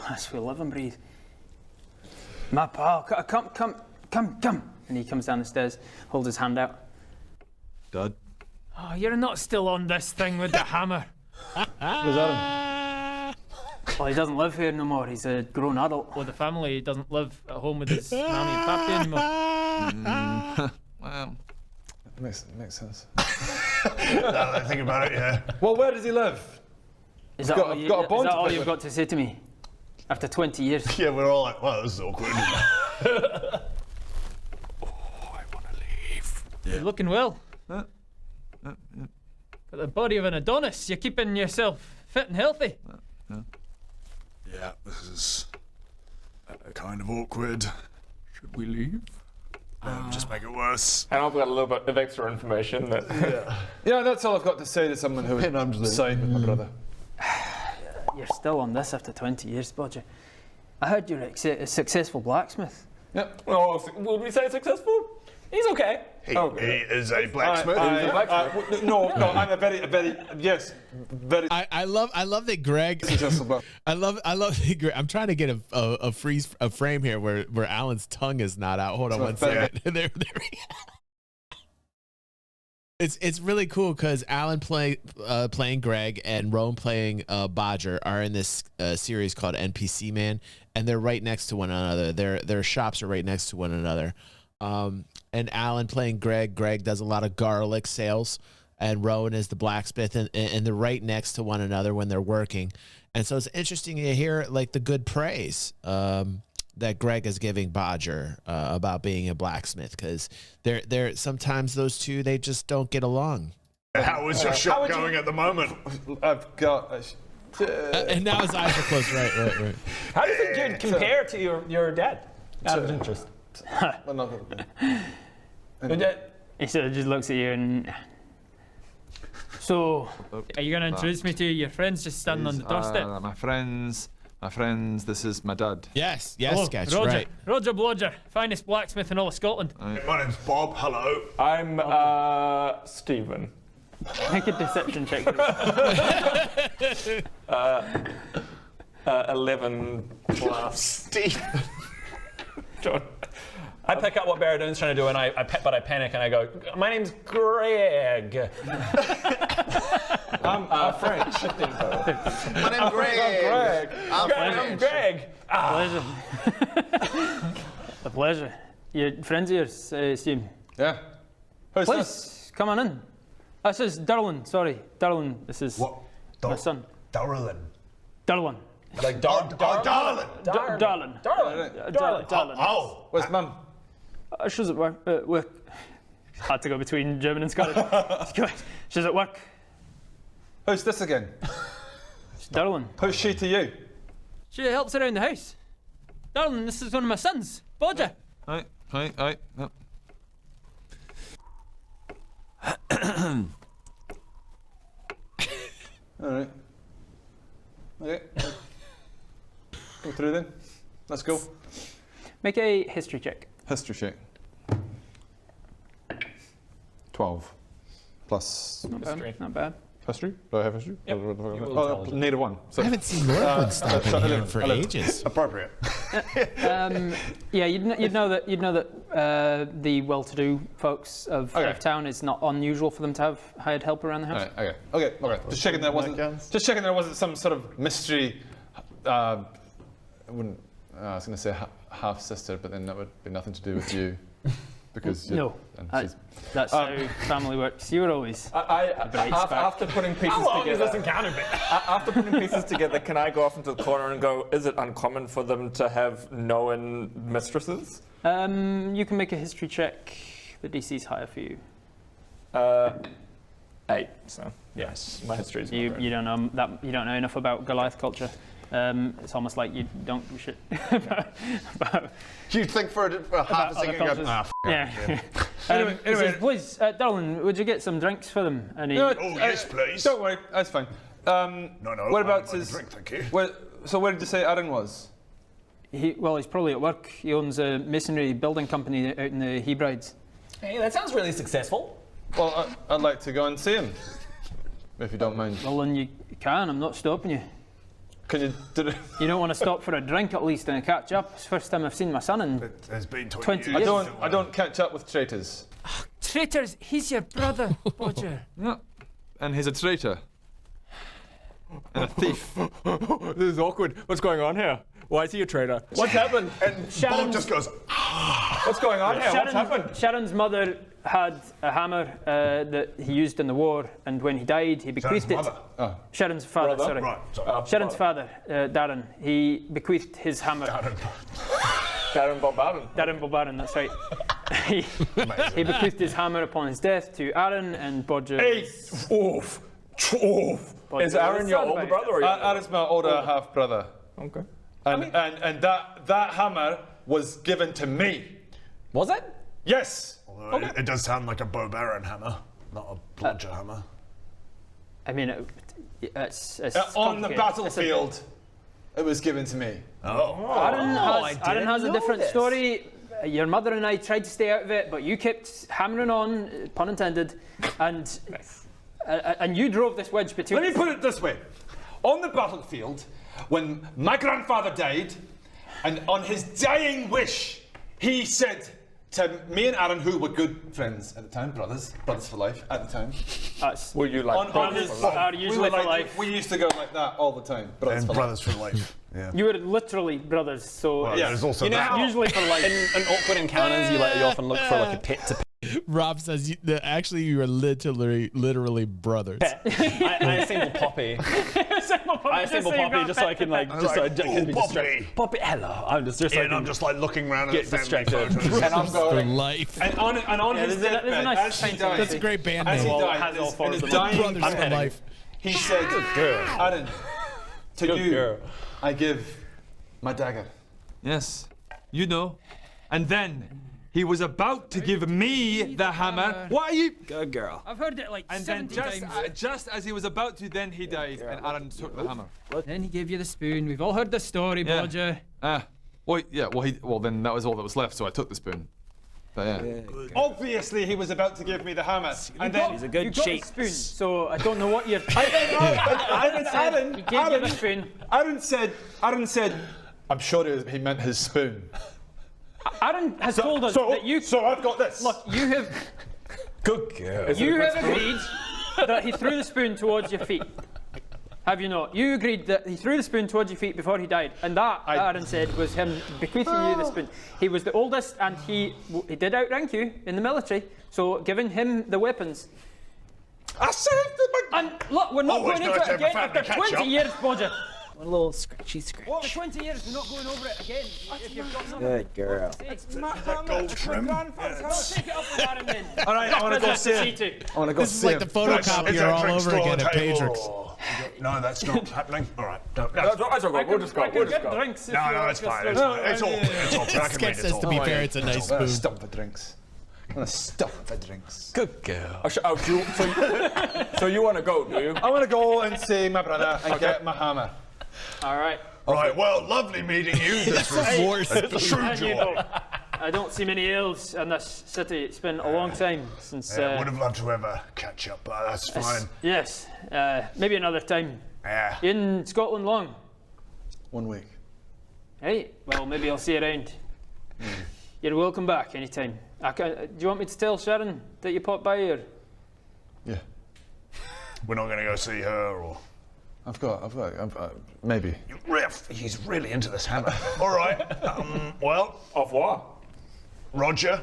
I still live and breathe. My pal, come. And he comes down the stairs, holds his hand out. Dad? Oh, you're not still on this thing with the hammer. Was that him? Well, he doesn't live here no more. He's a grown adult. Well, the family doesn't live at home with his mammy and pappy anymore. Well, makes sense. Now that I think about it, yeah. Well, where does he live? Is that all you've got to say to me? After 20 years? Yeah, we're all like, wow, this is awkward. You're looking well. Got the body of an Adonis. You're keeping yourself fit and healthy. Yeah, this is kind of awkward. Should we leave? Just make it worse. And I've got a little bit of extra information that. Yeah, that's all I've got to say to someone who signed with my brother. You're still on this after 20 years, Bodger. I heard you're a successful blacksmith. Yep. Oh, would we say successful? He's okay. He is a blacksmith. No, I'm a very, yes, very. I love that Greg. I love that Greg. I'm trying to get a frame here where Alan's tongue is not out. Hold on one second. there we go. It's really cool because Alan playing Greg and Roan playing Bodger are in this series called NPC Man, and they're right next to one another. Their shops are right next to one another. And Alan playing Greg does a lot of garlic sales, and Rowan is the blacksmith, and they're right next to one another when they're working. And so it's interesting to hear like the good praise that Greg is giving Bodger about being a blacksmith, because they're sometimes those two, they just don't get along. How is your shop going at the moment? I've got. And now his eyes are closed. Right. How do you think you'd compare to your dad? Out of interest. He sort of just looks at you and. So, are you going to introduce me to your friends just standing on the doorstep? My friends, this is my dad. Yes, hello, sketch, Roger. right. Roger Blodger, finest blacksmith in all of Scotland. My name's Bob, hello. I'm Stephen. Make a deception check. 11 plus. Stephen. John. I pick up what Baradoon's trying to do, and I panic and I go, "My name's Greg." I'm French. My name's Greg. I'm Greg. Pleasure. A pleasure. Your friends of yours, I assume. Yeah. Who's Please, this? come on in. This is Darlin. Sorry, Darlin. This is my son. Darlin. Darlin. Like Darlin. Darlin. Oh, where's Mum? She's at work. Had to go between German and Scottish. She's at work. Who's this again? It's Darlin. Who's she to you? She helps around the house. Darlin, this is one of my sons, Bodger. Hi. No. All right. Okay. Go through then. Let's go. Make a history check. History check. 12 plus. Not bad. History? Do I have history? Yep. Need a 1. So I haven't seen Northwood stop in here for ages. Appropriate. Yeah, you'd know that the well-to-do folks of town, it's not unusual for them to have hired help around the house. Okay. Just checking there wasn't some sort of mystery. I was going to say half sister, but then that would be nothing to do with you. Because that's how family works. You were always after putting pieces together. After putting pieces together, can I go off into the corner and go, is it uncommon for them to have known mistresses? You can make a history check. The DC's higher for you. 8. So yes, my history is. You don't know that. You don't know enough about Goliath culture. It's almost like you don't give a shit about. You'd think for half a second, you go, yeah. Anyway, says, please, Darlin, would you get some drinks for them? Yes, please. Don't worry, that's fine. No. Whereabouts is? Drink, thank you. Where did you say Aaron was? He's probably at work. He owns a masonry building company out in the Hebrides. Hey, that sounds really successful. Well, I'd like to go and see him, if you don't mind. Well, then you can. I'm not stopping you. Can you do it? You don't want to stop for a drink at least and catch up? It's the first time I've seen my son in It's been 20 years. I don't catch up with traitors. Traitors, he's your brother, Bodger. No. And he's a traitor. and a thief. This is awkward. What's going on here? Why is he a traitor? What's happened? And Bob just goes, what's going on here? What's happened? Sharon's mother had a hammer that he used in the war, and when he died, he bequeathed it. Sharon's father, sorry. Right, Sharon's father, Darren, he bequeathed his hammer. Darren Bob Aaron, that's right. he bequeathed his hammer upon his death to Aaron and Bodger. Oof. Is Aaron your older brother or your Aaron's my older half brother. Okay. And that hammer was given to me. Was it? Yes. Although it does sound like a Bob Aaron hammer, not a Bodger hammer. I mean, it's on the battlefield, it was given to me. Aaron has a different story. Your mother and I tried to stay out of it, but you kept hammering on, pun intended, and you drove this wedge between. Let me put it this way: on the battlefield, when my grandfather died, and on his dying wish, he said to me and Aaron, who were good friends at the time, brothers for life at the time. Were you like brothers for life? We used to go like that all the time. Brothers for life. Yeah. You were literally brothers, so well, there's also that. Usually for life. In awkward encounters, you often look for like a pet to. Rob says actually you are literally brothers. I assemble Poppy. I assemble Poppy just so I can so I can be distracted. Poppy, hello. I'm just and I'm just like looking around get at distracted. And I'm going for life. And on his deathbed, as he died, that's a great band as name. He died, in his dying brothers for life. He said, Aaron, to you, I give my dagger. Yes, you know. And then he was about to give me the hammer. What are you? Good girl. I've heard it like 70 times. Just as he was about to, then he died, and Aaron took the hammer. Then he gave you the spoon. We've all heard the story, Bodger. Well, then that was all that was left, so I took the spoon. But yeah. Obviously, he was about to give me the hammer, and then he's a good shape. Spoon, so I don't know what you're. Aaron, he gave you the spoon. Aaron said, I'm sure he meant his spoon. Aaron has told us that you. So I've got this. Look, you have. Good girl. You have agreed that he threw the spoon towards your feet. Have you not? You agreed that he threw the spoon towards your feet before he died, and that, Aaron said, was him bequeathing you the spoon. He was the oldest, and he did outrank you in the military, so giving him the weapons. I saved the. And look, we're not going into it again after 20 years, Bodger. One little scratchy scratch. After 20 years, we're not going over it again. If you've got something. Good girl. It's my gold trim. Take it up with Aaron then. All right, I want to go see him. I want to go see him. This is like the photocopier all over again at Padrick's. No, that's not happening. All right. That's okay. We'll just go. We'll just go. Drinks no, it's fine. It's all. Sketch says, to be fair, it's a nice spoon. Stop for drinks. I'm gonna stop for drinks. Good girl. So you want to go, do you? I want to go and see my brother and get my hammer. All right. Right, well, lovely meeting you. This was a true joy. I don't see many ales in this city. It's been a long time since. I would have loved to ever catch up, but that's fine. Yes, maybe another time. Yeah. In Scotland long? 1 week. Hey, well, maybe I'll see you around. You're welcome back anytime. Do you want me to tell Sharon that you popped by here? Yeah. We're not going to go see her, or. I've got, maybe. He's really into this hammer. All right. Well, au revoir. Roger.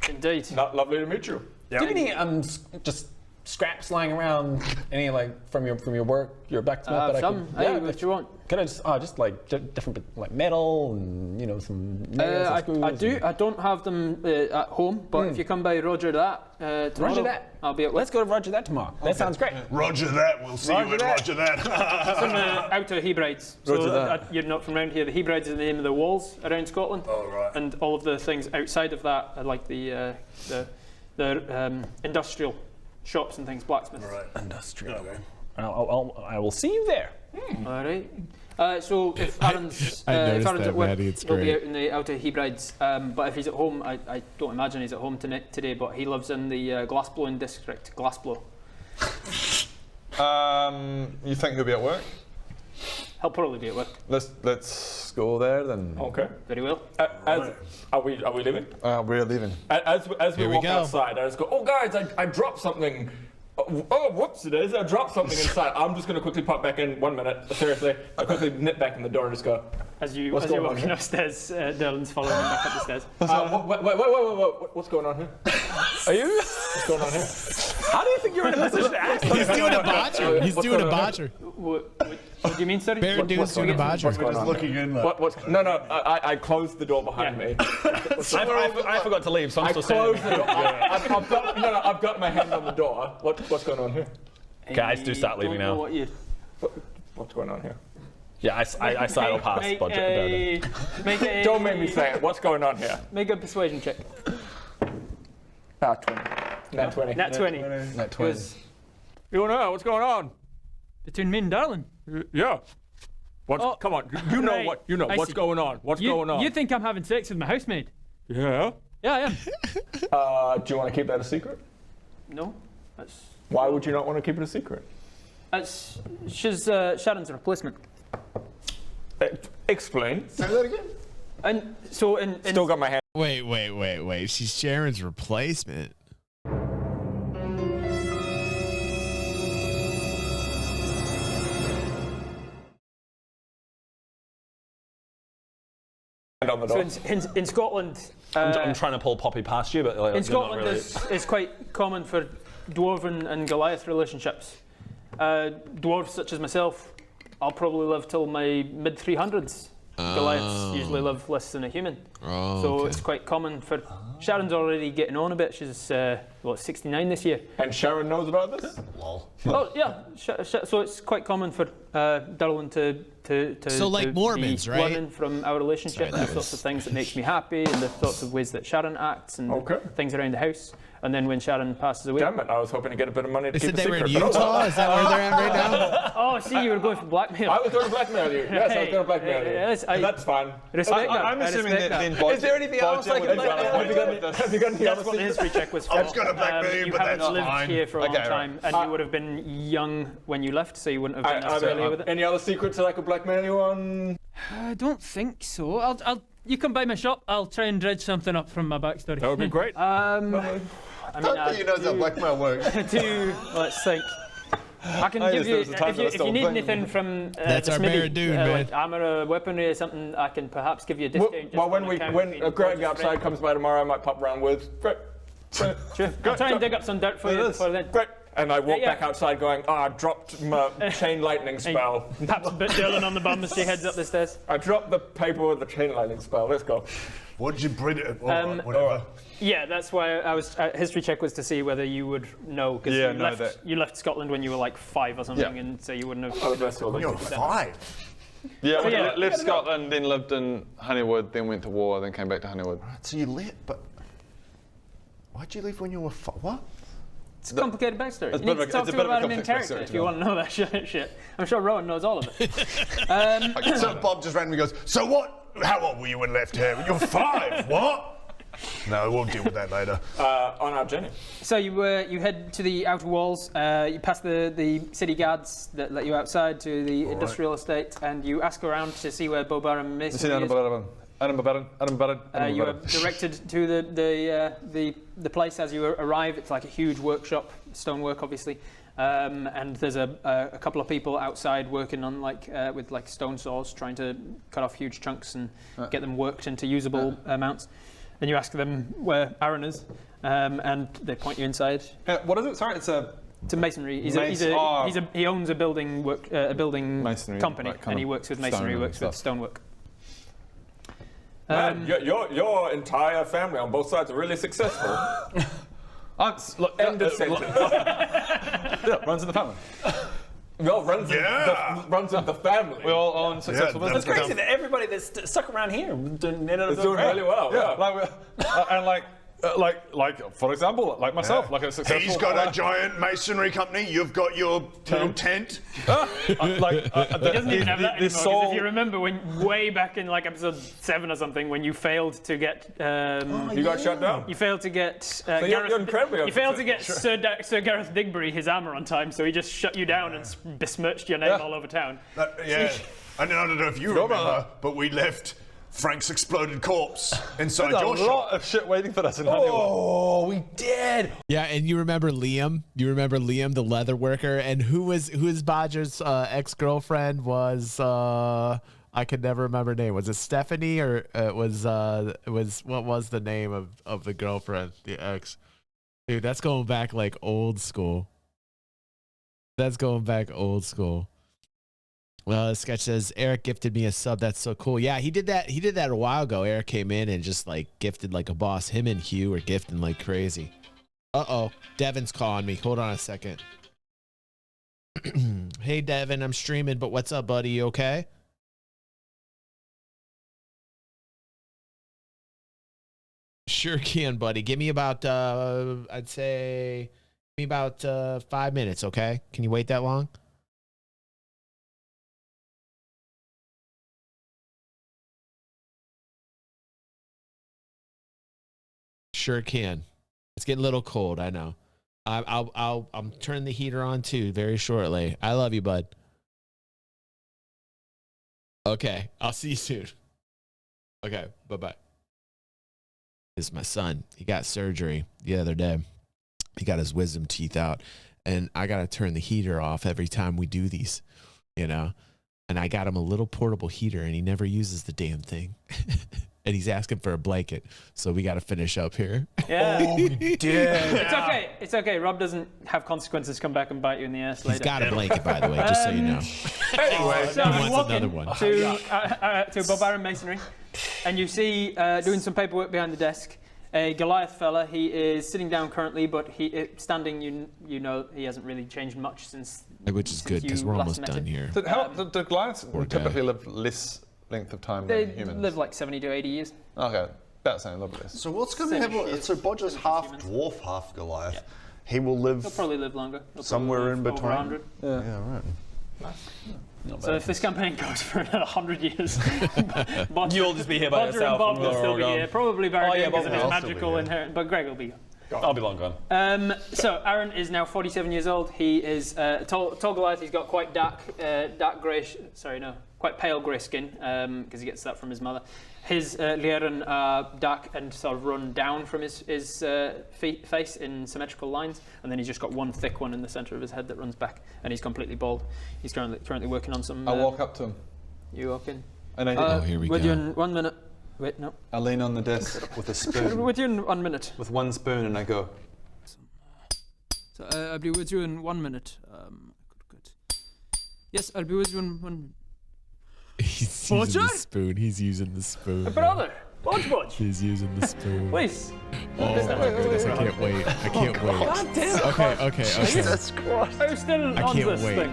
Indeed. Lovely to meet you. Yep. Do you have any just scraps lying around? Any from your work, your blacksmith? Some. What you want? Can I just like different metal and some nails and screws? I do. I don't have them at home, but if you come by Roger that tomorrow, Roger that. I'll be at. Let's go to Roger that tomorrow. Okay. That sounds great. Roger that. We'll see you at Roger that. It's in the Outer Hebrides. So you're not from around here. The Hebrides is the name of the walls around Scotland. Oh right. And all of the things outside of that are like the industrial shops and things, blacksmiths. Right. Industrial. Okay. I will see you there. All right. So if Aaron's at work, he'll be out in the Outer Hebrides. But if he's at home, I don't imagine he's at home today. But he lives in the glassblowing district, Glassblow. You think he'll be at work? He'll probably be at work. Let's go there then. Okay. Very well. Are we leaving? We're leaving. As we walk outside, I just go, oh guys, I dropped something. Oh, whoops, it is. I dropped something inside. I'm just going to quickly pop back in 1 minute. Seriously. I quickly nip back in the door and just go. As you're walking upstairs, Dylan's following him back up the stairs. Wait. What's going on here? Are you? What's going on here? How do you think you're in a position to ask? He's doing a bodger. He's doing a bodger. What do you mean, sorry? Barondune's doing a bodger. What's just looking in there. No, I closed the door behind me. I forgot to leave, so I'm still closed standing. the door. I've got my hand on the door. What's going on here? Guys, do start leaving now. What's going on here? Yeah, I sidle past Bodger. Don't make me say it. What's going on here? Make a persuasion check. 20. Nat 20. Nat 20. Nat 20. You don't know what's going on? Between me and Darlin. Yeah. Come on. You know right. what? You know I what's see. going on. What's going on? You think I'm having sex with my housemaid? Yeah. Yeah, I am. Do you want to keep that a secret? No. Why would you not want to keep it a secret? She's Sharon's replacement. Explain. Say that again. And so Still got my hand. Wait. She's Sharon's replacement. On the door. So in Scotland, I'm trying to pull Poppy past you, but like, in Scotland, it's quite common for dwarven and Goliath relationships. Dwarves such as myself, I'll probably live till my mid 300s. Goliaths usually live less than a human, so it's quite common for. Sharon's already getting on a bit. She's 69 this year. And Sharon knows about this? Lol. Oh yeah, so it's quite common for Darlin to So like to Mormons, be right? learning from our relationship and the sorts of things that makes me happy and the sorts of ways that Sharon acts and things around the house. And then when Sharon passes away. Damn it, I was hoping to get a bit of money to They keep said a they were secret. in Utah? Is that where they're at right now? Oh, see, you were going for blackmail. I was going to blackmail you. Yes, I was going to blackmail you. Yes, That's fine. Respect that. I'm assuming that then Is there anything else I can have you got any That's other what the history check was for. I was going to blackmail you, You but haven't that's lived fine. here for a long time, and you would have been young when you left, so you wouldn't have been necessarily with it. Any other secrets that I could blackmail you on? I don't think so. I'll. You come by my shop. I'll try and dredge something up from my backstory. That would be great. I don't think he knows how blackmail works. Let's think. I can give you, if you need anything from That's the our smithy, Baron, man. like armor, weaponry, or something, I can perhaps give you a discount. Well, when Greg outside comes by tomorrow, I might pop around with. Great. Sure. I'll try and dig up some dirt for you before then. Great. And I walk back outside going, I dropped my chain lightning spell. Perhaps a bit Dylan on the bum as she heads up the stairs. I dropped the paper with the chain lightning spell. Let's go. What did you bring it? Whatever. Yeah, that's why I was. History check was to see whether you would know, because you left Scotland when you were like 5 or something, and so you wouldn't have. You're 5. Yeah, we yeah, left Scotland, then lived in Honeywood, then went to war, then came back to Honeywood. Right, so you left, but why'd you leave when you were 5? What? It's a complicated backstory. You need to talk to about him in character if you want to know that shit. I'm sure Rowan knows all of it. So Bob just randomly goes, so what? How old were you when left here? You're 5. What? No, we'll deal with that later. On our journey. So you head to the outer walls. You pass the city guards that let you outside to the industrial estate, and you ask around to see where Bobar and Mason is. You are directed to the place as you arrive. It's like a huge workshop, stonework, obviously. And there's a couple of people outside working on with stone saws, trying to cut off huge chunks and get them worked into usable amounts. Then you ask them where Aaron is, and they point you inside. What is it? Sorry, it's a masonry. He owns a building masonry, company, and he works with masonry, with stonework. Man, your entire family on both sides are really successful. End of sentence. Runs in the family. Well, runs in the family. We all own successful business. It's crazy that everybody that's stuck around here is doing really well. For example, like myself, like a successful. He's got a giant masonry company. You've got your little tent. He doesn't even have that anymore. Because if you remember, way back in episode 7 or something, when you failed to get, you got shut down. You failed to get you're incredibly. You failed to get Sir Gareth Diggory his armor on time, so he just shut you down and besmirched your name all over town. I don't know if you remember, but we left Frank's exploded corpse inside There's your a shop. lot of shit waiting for us in Honeywell. Oh, we did. Yeah, and you remember Liam? You remember Liam, the leather worker, and who is Bodger's ex-girlfriend was? I could never remember her name. Was it Stephanie or was what was the name of the girlfriend, the ex? Dude, that's going back like old school. That's going back old school. Well, the sketch says Eric gifted me a sub. That's so cool. Yeah, he did that. He did that a while ago. Eric came in and just like gifted like a boss. Him and Hugh were gifting like crazy. Uh-oh, Devin's calling me. Hold on a second. Hey, Devin, I'm streaming, but what's up, buddy? You okay? Sure can, buddy. Give me about, I'd say, give me about 5 minutes, okay? Can you wait that long? Sure can. It's getting a little cold, I know. I'm turning the heater on too very shortly. I love you, bud. Okay, I'll see you soon. Okay, bye-bye. This is my son. He got surgery the other day. He got his wisdom teeth out, and I got to turn the heater off every time we do these, you know? And I got him a little portable heater, and he never uses the damn thing. And he's asking for a blanket, so we got to finish up here. Yeah. Oh, It's okay. It's okay. Rob doesn't have consequences come back and bite you in the ass later. He's got a blanket, by the way, just so you know. Anyway, so He you wants walk another in one. to Barbarian Masonry, and you see doing some paperwork behind the desk a Goliath fella. He is sitting down currently, but standing. You know he hasn't really changed much since. Which is good because we're almost done here. Do Goliaths typically live less length of time than humans? They live like 70 to 80 years. Okay, about the same, a little bit less. So what's going to happen? So Bodger's half dwarf, half Goliath. Yeah. He will live. He'll probably live longer. Somewhere in between. 100. Yeah, right. So if this campaign goes for another 100 years, You'll just be here by Bodger yourself. and Bob and will we're still all be gone. here. Probably Barry because of his I'll magical inheritance, but Greg will be gone. I'll be long gone. So Aaron is now 47 years old. He is tall Goliath. He's got quite dark greyish. Sorry, no, quite pale grey skin because he gets that from his mother. His Lieren are dark and sort of run down from his face in symmetrical lines, and then he's just got one thick one in the centre of his head that runs back, and he's completely bald. He's currently working on some. I walk up to him. You walk in. And I here we with go. you in 1 minute. Wait, no. I lean on the desk with a spoon. With you in 1 minute. With one spoon, and I go. So I'll be with you in 1 minute. Good. Yes, I'll be with you in 1 minute. He's using the spoon. He's using the spoon. Brother, Bodge. He's using the spoon. Please. Oh my goodness, I can't wait. I can't wait. God damn. Okay. Jesus Christ. I'm still I on can't this wait. thing.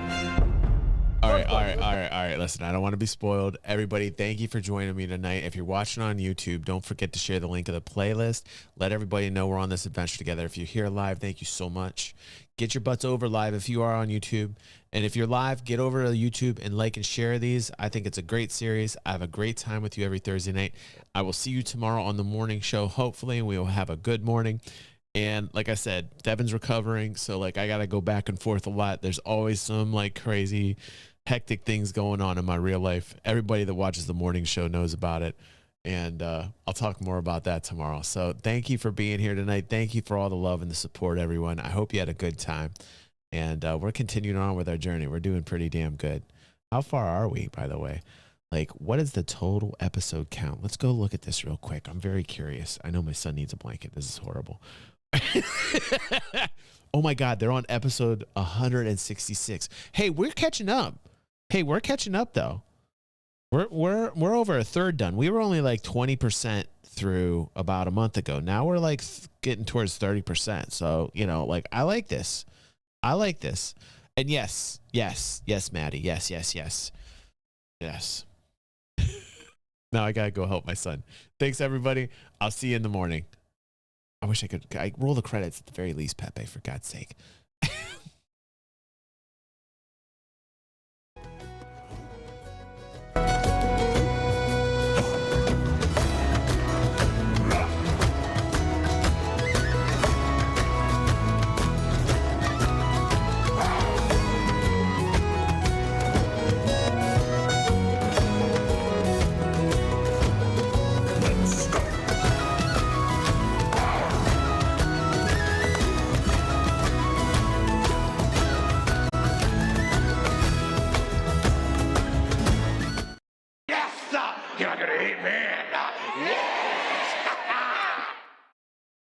All right. Listen, I don't want to be spoiled. Everybody, thank you for joining me tonight. If you're watching on YouTube, don't forget to share the link of the playlist. Let everybody know we're on this adventure together. If you're here live, thank you so much. Get your butts over live if you are on YouTube. And if you're live, get over to YouTube and like and share these. I think it's a great series. I have a great time with you every Thursday night. I will see you tomorrow on the morning show. Hopefully, we will have a good morning. And like I said, Devin's recovering, so like I got to go back and forth a lot. There's always some like crazy, hectic things going on in my real life. Everybody that watches the morning show knows about it. And I'll talk more about that tomorrow. So thank you for being here tonight. Thank you for all the love and the support, everyone. I hope you had a good time. And we're continuing on with our journey. We're doing pretty damn good. How far are we, by the way? Like, what is the total episode count? Let's go look at this real quick. I'm very curious. I know my son needs a blanket. This is horrible. Oh my God, they're on episode 166. Hey, we're catching up. We're catching up though. We're over a third done. We were only like 20% through about a month ago. Now we're like getting towards 30%. So, you know, like I like this. And yes, Maddie. Yes. Now I gotta go help my son. Thanks everybody. I'll see you in the morning. I wish I roll the credits at the very least, Pepe, for God's sake. man. Yeah.